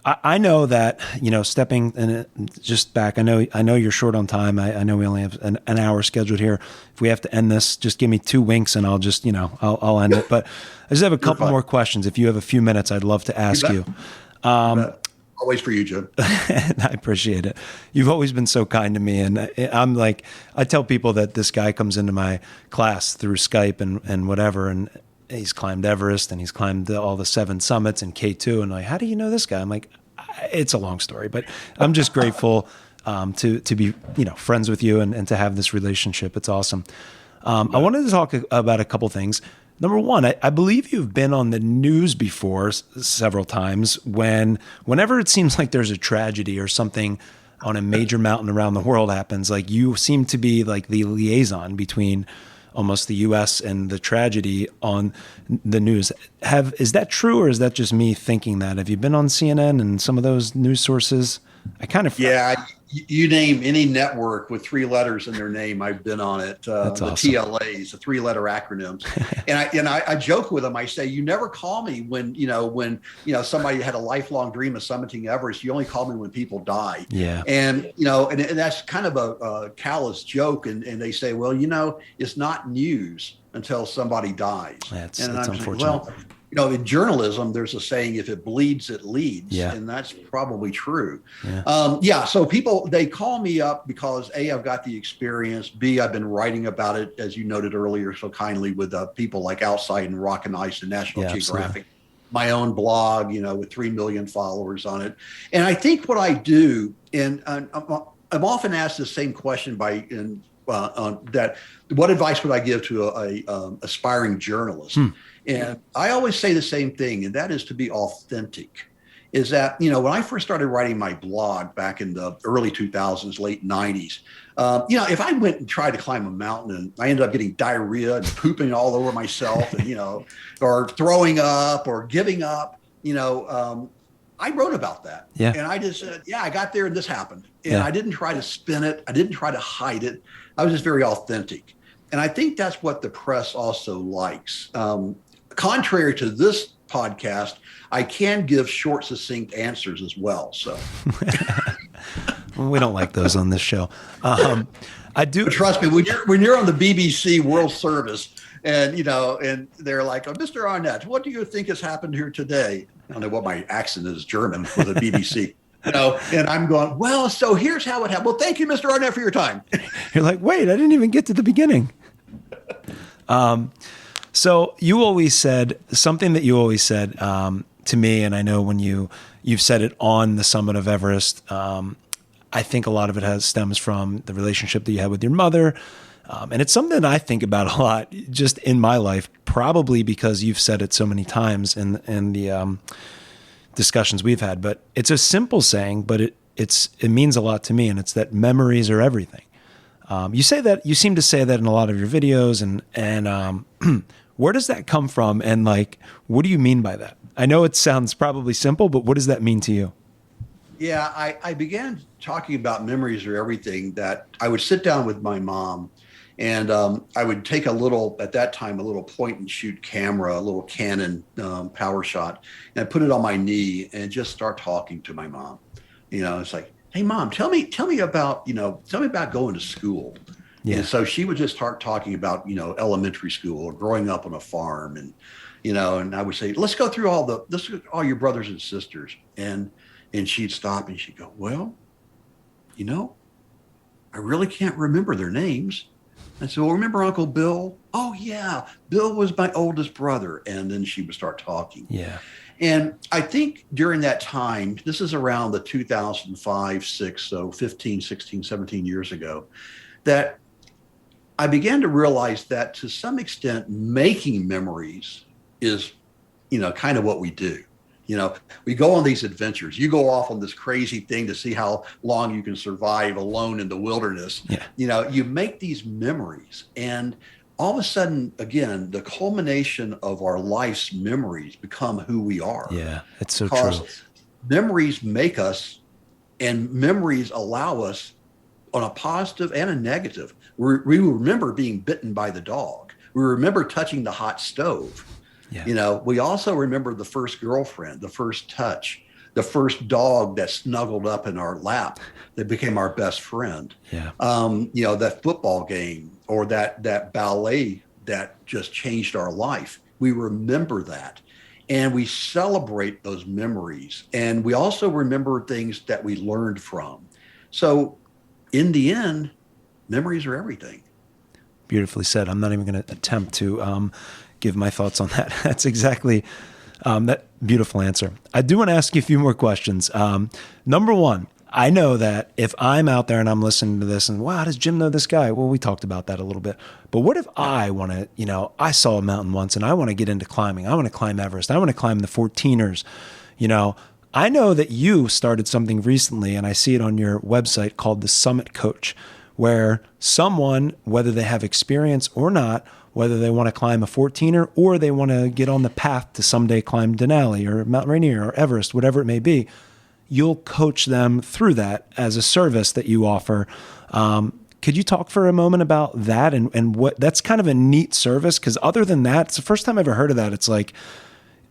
I know that, stepping and just back, I know you're short on time. I know we only have an hour scheduled here. If we have to end this, just give me 2 winks and I'll just, I'll end it. But I just have a couple more questions. If you have a few minutes, I'd love to ask you. Always for you, Jim. I appreciate it. You've always been so kind to me. And I'm like, I tell people that this guy comes into my class through Skype and whatever, and he's climbed Everest and he's climbed all the 7 summits and K2. And like, how do you know this guy? I'm like, it's a long story, but I'm just grateful to be, friends with you and to have this relationship. It's awesome. I wanted to talk about a couple things. Number one, I believe you've been on the news before several times whenever it seems like there's a tragedy or something on a major mountain around the world happens, like you seem to be like the liaison between almost the U.S. and the tragedy on the news. Is that true, or is that just me thinking that? Have you been on CNN and some of those news sources? I kind of You name any network with 3 letters in their name, I've been on it. That's the awesome. TLAs, the 3-letter acronyms, and I joke with them. I say, you never call me when somebody had a lifelong dream of summiting Everest. You only call me when people die. Yeah. And and that's kind of a callous joke. And they say, well, it's not news until somebody dies. That's I'm saying, unfortunate. well, in journalism, there's a saying, if it bleeds, it leads. Yeah. And that's probably true. Yeah. So people, they call me up because A, I've got the experience. B, I've been writing about it, as you noted earlier so kindly, with people like Outside and Rock and Ice and National Geographic. Absolutely. My own blog, with 3 million followers on it. And I think what I do, and I'm often asked the same question on that, what advice would I give to a aspiring journalist? And I always say the same thing, and that is to be authentic. Is that, when I first started writing my blog back in the early 2000s, late 90s, if I went and tried to climb a mountain and I ended up getting diarrhea and pooping all over myself and, or throwing up or giving up, I wrote about that. Yeah. And I just said, I got there and this happened. And I didn't try to spin it. I didn't try to hide it. I was just very authentic. And I think that's what the press also likes. Contrary to this podcast, I can give short, succinct answers as well. So we don't like those on this show. I do. But trust me, when you're on the BBC World Service and they're like, Mr. Arnette, what do you think has happened here today? I don't know what my accent is, German for the BBC. And I'm going, well, so here's how it happened. Well, thank you, Mr. Arnette, for your time. You're like, wait, I didn't even get to the beginning. So you always said something that you always said to me, and I know when you've said it on the summit of Everest. I think a lot of it stems from the relationship that you had with your mother, and it's something that I think about a lot, just in my life. Probably because you've said it so many times in the discussions we've had. But it's a simple saying, but it means a lot to me, and it's that memories are everything. You seem to say that in a lot of your videos, and where does that come from? And what do you mean by that? I know it sounds probably simple, but what does that mean to you? Yeah, I began talking about memories are everything, that I would sit down with my mom and I would take at that time, a little point and shoot camera, a little Canon power shot, and I put it on my knee and just start talking to my mom. It's like, hey, Mom, tell me about going to school. Yeah. And so she would just start talking about, elementary school or growing up on a farm. And, and I would say, let's go through all your brothers and sisters. And she'd stop and she'd go, well, I really can't remember their names. I said, well, remember Uncle Bill? Oh, yeah. Bill was my oldest brother. And then she would start talking. Yeah. And I think during that time, this is around the 2005, 6, so 15, 16, 17 years ago, that I began to realize that to some extent, making memories is, kind of what we do. We go on these adventures. You go off on this crazy thing to see how long you can survive alone in the wilderness. Yeah. You make these memories, and all of a sudden, again, the culmination of our life's memories become who we are. Yeah, it's so true. Memories make us, and memories allow us on a positive and a negative. We remember being bitten by the dog. We remember touching the hot stove. Yeah. We also remember the first girlfriend, the first touch, the first dog that snuggled up in our lap that became our best friend. Yeah. That football game or that ballet that just changed our life. We remember that. And we celebrate those memories. And we also remember things that we learned from. So in the end, memories are everything. Beautifully said. I'm not even going to attempt to give my thoughts on that. That's exactly that beautiful answer. I do want to ask you a few more questions. Number one, I know that if I'm out there and I'm listening to this and, wow, does Jim know this guy? Well, we talked about that a little bit. But what if I want to, I saw a mountain once and I want to get into climbing. I want to climb Everest. I want to climb the 14ers. I know that you started something recently, and I see it on your website, called the Summit Coach, where someone, whether they have experience or not, whether they want to climb a 14er or they want to get on the path to someday climb Denali or Mount Rainier or Everest, whatever it may be, you'll coach them through that as a service that you offer. Could you talk for a moment about that and what that's kind of a neat service? Because other than that, it's the first time I ever heard of that. It's like,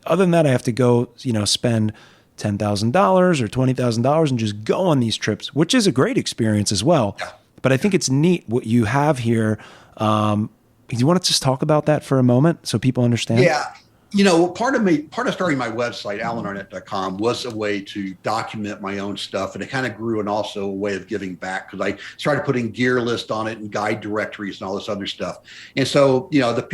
other than that, I have to go, spend $10,000 or $20,000 and just go on these trips, which is a great experience as well. Yeah. But I think it's neat what you have here. Do you want to just talk about that for a moment so people understand? Yeah. Part of starting my website, AlanArnette.com, was a way to document my own stuff. And it kind of grew and also a way of giving back, because I started putting gear list on it and guide directories and all this other stuff. And so,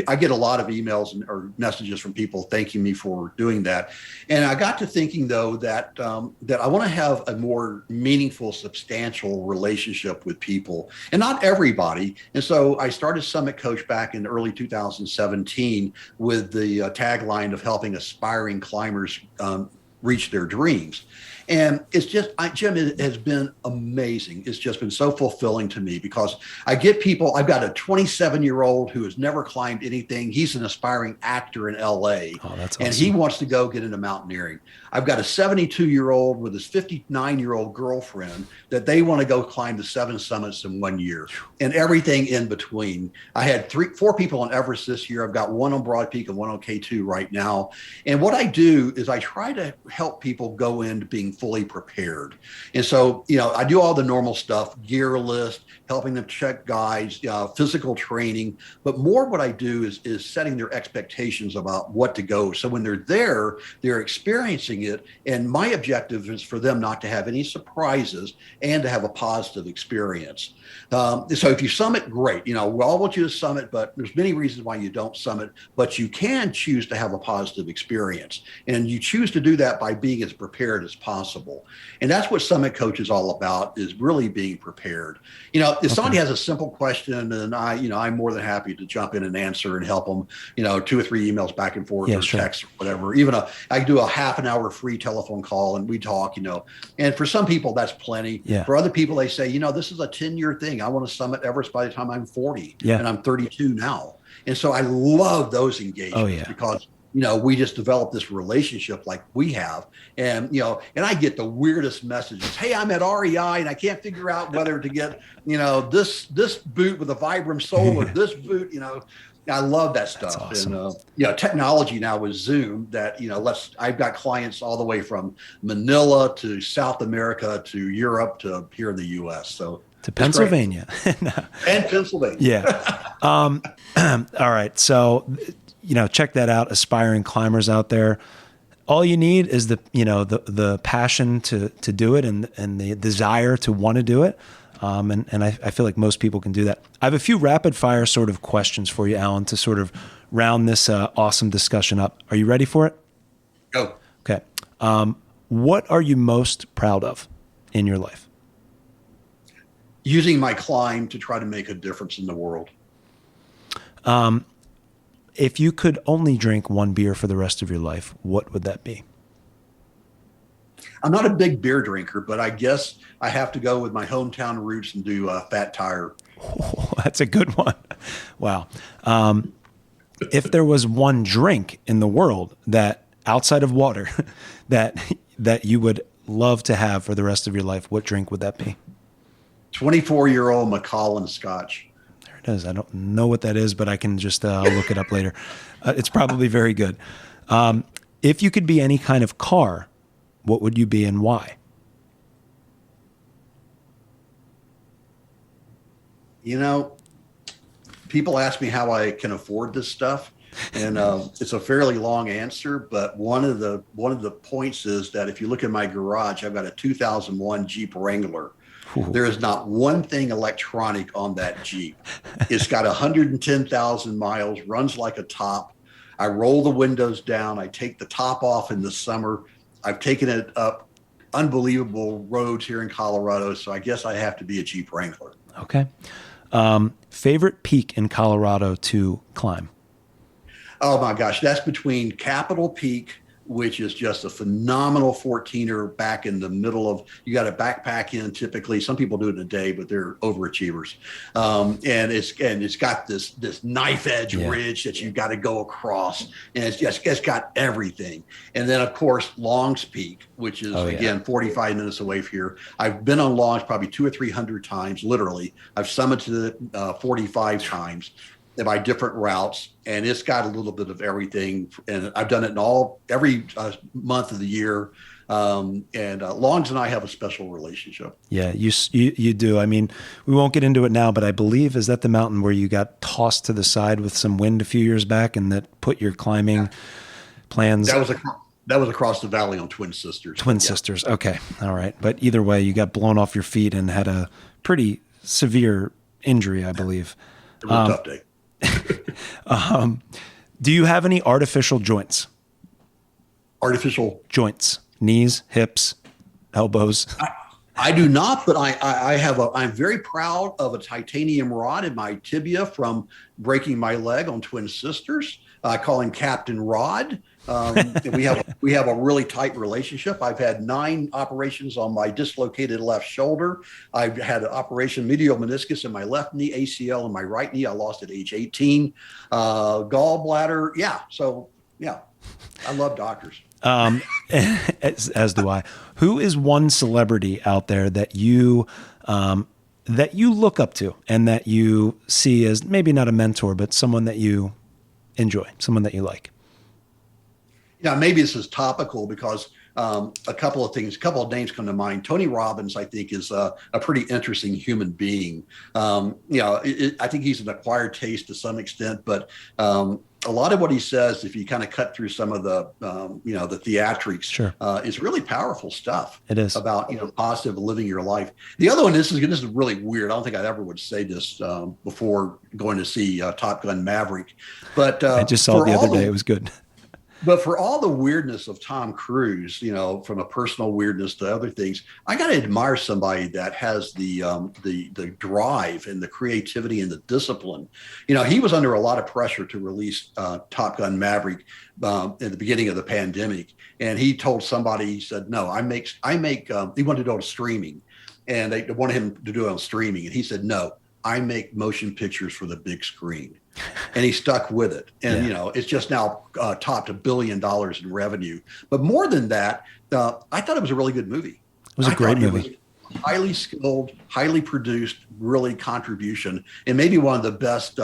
I get a lot of emails or messages from people thanking me for doing that. And I got to thinking, though, that I want to have a more meaningful, substantial relationship with people, and not everybody. And so I started Summit Coach back in early 2017 with the tagline of helping aspiring climbers reach their dreams. And it's just, Jim, it has been amazing. It's just been so fulfilling to me, because I get people. I've got a 27-year-old who has never climbed anything. He's an aspiring actor in LA. Oh, that's awesome. And he wants to go get into mountaineering. I've got a 72-year-old with his 59-year-old girlfriend that they want to go climb the 7 summits in 1 year, and everything in between. I had 4 people on Everest this year. I've got 1 on Broad Peak and 1 on K2 right now. And what I do is I try to help people go into being fully prepared. And so, I do all the normal stuff, gear list, helping them check guides, physical training. But more what I do is setting their expectations about what to go. So when they're there, they're experiencing it. And my objective is for them not to have any surprises and to have a positive experience. So if you summit, great. We all want you to summit, but there's many reasons why you don't summit. But you can choose to have a positive experience. And you choose to do that by being as prepared as possible. And that's what Summit Coach is all about, is really being prepared. If somebody has a simple question, and I'm more than happy to jump in and answer and help them, 2 or 3 emails back and forth, or sure. text or whatever. Even I do a half an hour free telephone call and we talk, and for some people that's plenty. Yeah. For other people, they say, this is a 10-year thing. I want to summit Everest by the time I'm 40, and I'm 32 now. And so I love those engagements because we just developed this relationship like we have. And, and I get the weirdest messages. Hey, I'm at REI and I can't figure out whether to get, this boot with a Vibram sole or this boot, I love that stuff. That's awesome. And, technology now with Zoom that, I've got clients all the way from Manila to South America to Europe to here in the US. So to Pennsylvania. And Pennsylvania. Yeah. All right. So, check that out, aspiring climbers out there. All you need is the passion to do it and the desire to want to do it. And I feel like most people can do that. I have a few rapid fire sort of questions for you, Alan, to sort of round this awesome discussion up. Are you ready for it? Go. Okay. What are you most proud of in your life? Using my climb to try to make a difference in the world. If you could only drink 1 beer for the rest of your life, what would that be? I'm not a big beer drinker, but I guess I have to go with my hometown roots and do Fat Tire. Oh, that's a good one. Wow. If there was one drink in the world that outside of water that you would love to have for the rest of your life, what drink would that be? 24-year-old Macallan Scotch. There it is. I don't know what that is, but I can just look it up later. It's probably very good. If you could be any kind of car, what would you be and why? People ask me how I can afford this stuff, and it's a fairly long answer. But one of the points is that if you look at my garage, I've got a 2001 Jeep Wrangler. Ooh. There is not one thing electronic on that Jeep. It's got 110,000 miles, runs like a top. I roll the windows down. I take the top off in the summer. I've taken it up unbelievable roads here in Colorado. So I guess I have to be a Jeep Wrangler. Okay. Favorite peak in Colorado to climb? Oh my gosh. That's between Capitol Peak, which is just a phenomenal 14er back in the middle of, you got to backpack in typically. Some people do it in a day, but they're overachievers. And it's got this knife edge ridge that you've got to go across. And it's got everything. And then of course, Long's Peak, which is again, 45 minutes away from here. I've been on Long's probably 200 or 300 times, literally. I've summited it 45 times by different routes, and it's got a little bit of everything. And I've done it in every month of the year. Longs and I have a special relationship. Yeah, you do. I mean, we won't get into it now, but I believe, is that the mountain where you got tossed to the side with some wind a few years back, and that put your climbing plans? That was across the valley on Twin Sisters. Twin Sisters. Okay. All right. But either way, you got blown off your feet and had a pretty severe injury, I believe. It was a tough day. Do you have any artificial joints? Artificial joints, knees, hips, elbows? I do not, but I'm very proud of a titanium rod in my tibia from breaking my leg on Twin Sisters. I call him Captain Rod. We have a really tight relationship. I've had 9 operations on my dislocated left shoulder. I've had an operation medial meniscus in my left knee, ACL in my right knee. I lost at age 18. Gallbladder. Yeah. So yeah, I love doctors. As do I. Who is one celebrity out there that you look up to and that you see as maybe not a mentor, but someone that you enjoy, someone that you like? Yeah, maybe this is topical because a couple of names come to mind. Tony Robbins, I think, is a pretty interesting human being. I think he's an acquired taste to some extent, but a lot of what he says, if you kind of cut through some of the theatrics, is really powerful stuff. It is about positive living your life. The other one, this is really weird. I don't think I ever would say this before going to see Top Gun Maverick, but I just saw it the other day. It was good. But for all the weirdness of Tom Cruise, from a personal weirdness to other things, I got to admire somebody that has the drive and the creativity and the discipline. He was under a lot of pressure to release Top Gun Maverick in the beginning of the pandemic, and he told somebody, he said, "No, I make." He wanted to do it on streaming, and they wanted him to do it on streaming, and he said, "No, I make motion pictures for the big screen." And he stuck with it. And, it's just now topped $1 billion in revenue. But more than that, I thought it was a really good movie. It was a great movie. Highly skilled, highly produced, really contribution, and maybe one of the best,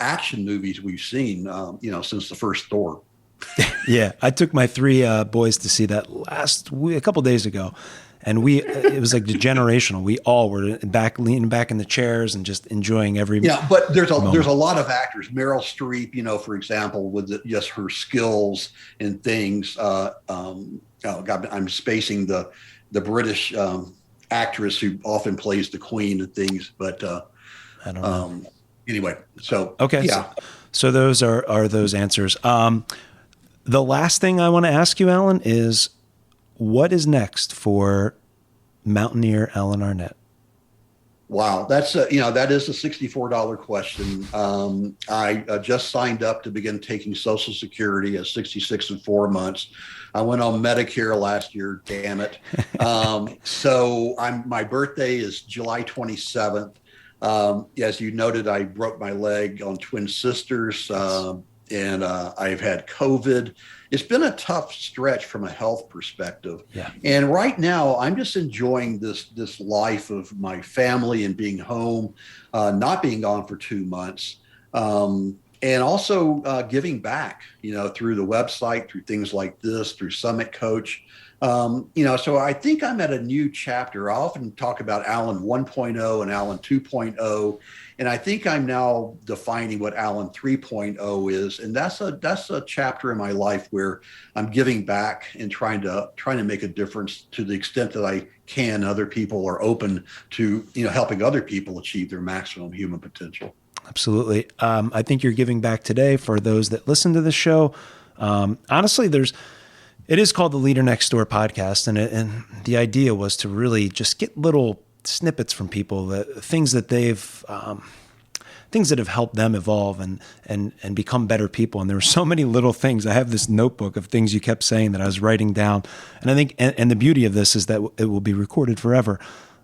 action movies we've seen, since the first Thor. Yeah. I took my 3 boys to see that a couple of days ago. And it was like generational. We all were leaning back in the chairs and just enjoying every. Yeah, but there's a lot of actors. Meryl Streep, for example, with just her skills and things. I'm spacing the British actress who often plays the Queen and things. But I don't know. Anyway, so okay, yeah. So those are those answers. The last thing I want to ask you, Alan, is, what is next for Mountaineer Alan Arnette? Wow, that is a $64 question. I just signed up to begin taking Social Security at 66 and 4 months. I went on Medicare last year, damn it. So my birthday is July 27th. As you noted, I broke my leg on Twin Sisters, and I've had COVID. It's been a tough stretch from a health perspective. Yeah. And right now I'm just enjoying this life of my family and being home, not being gone for 2 months. And also giving back, through the website, through things like this, through Summit Coach. So I think I'm at a new chapter. I often talk about Alan 1.0 and Alan 2.0. And I think I'm now defining what Alan 3.0 is. And that's a chapter in my life where I'm giving back and trying to make a difference to the extent that I can. Other people are open to, helping other people achieve their maximum human potential. Absolutely. I think you're giving back today for those that listen to the show. Honestly, it is called the Leader Next Door podcast. And the idea was to really just get little snippets from people, the things that they've things that have helped them evolve and become better people. And there were so many little things. I have this notebook of things you kept saying that I was writing down. And I think, and the beauty of this is that it will be recorded forever.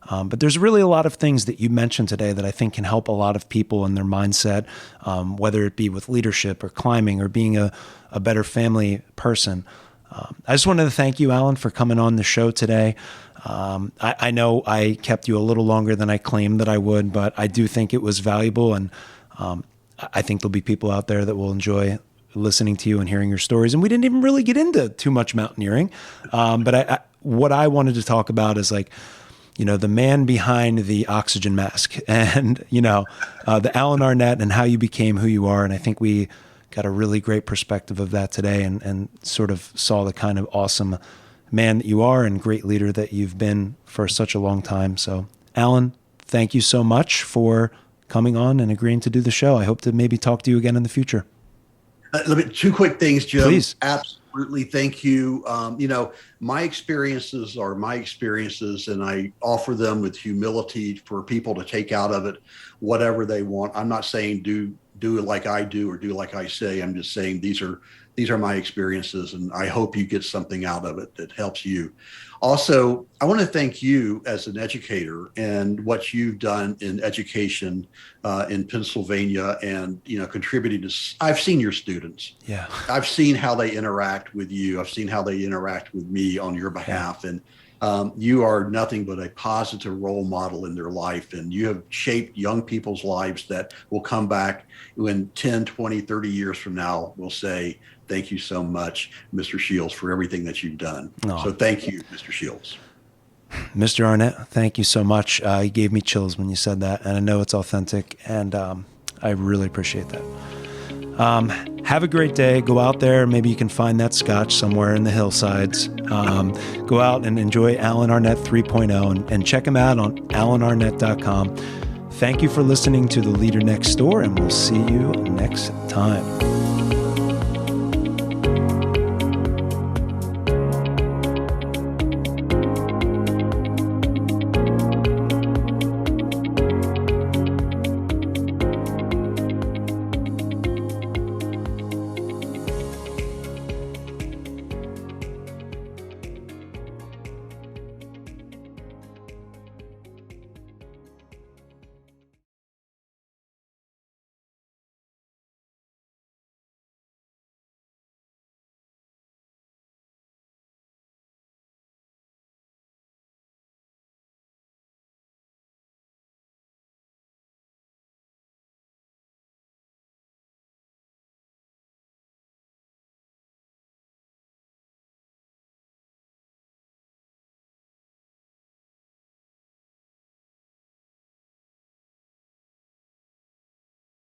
But there's really a lot of things that you mentioned today that I think can help a lot of people in their mindset, whether it be with leadership or climbing or being a better family person. I just wanted to thank you, Alan, for coming on the show today. I know I kept you a little longer than I claimed that I would, but I do think it was valuable. And I think there'll be people out there that will enjoy listening to you and hearing your stories. And we didn't even really get into too much mountaineering. But what I wanted to talk about is like, the man behind the oxygen mask and, the Alan Arnette and how you became who you are. And I think we got a really great perspective of that today and sort of saw the kind of awesome man that you are and great leader that you've been for such a long time. So, Alan, thank you so much for coming on and agreeing to do the show. I hope to maybe talk to you again in the future. Two quick things, Jim. Please. Absolutely. Thank you. My experiences are my experiences, and I offer them with humility for people to take out of it whatever they want. I'm not saying do it like I do or do like I say. I'm just saying these are my experiences, and I hope you get something out of it that helps you. Also, I want to thank you as an educator and what you've done in education in Pennsylvania and, contributing to, I've seen your students. Yeah. I've seen how they interact with you. I've seen how they interact with me on your behalf. And you are nothing but a positive role model in their life. And you have shaped young people's lives that will come back when 10, 20, 30 years from now will say, thank you so much, Mr. Shields, for everything that you've done. Oh. So thank you, Mr. Shields. Mr. Arnette, thank you so much. You gave me chills when you said that, and I know it's authentic, and I really appreciate that. Have a great day. Go out there. Maybe you can find that scotch somewhere in the hillsides. Go out and enjoy Alan Arnette 3.0 and check him out on alanarnette.com. Thank you for listening to The Leader Next Door, and we'll see you next time.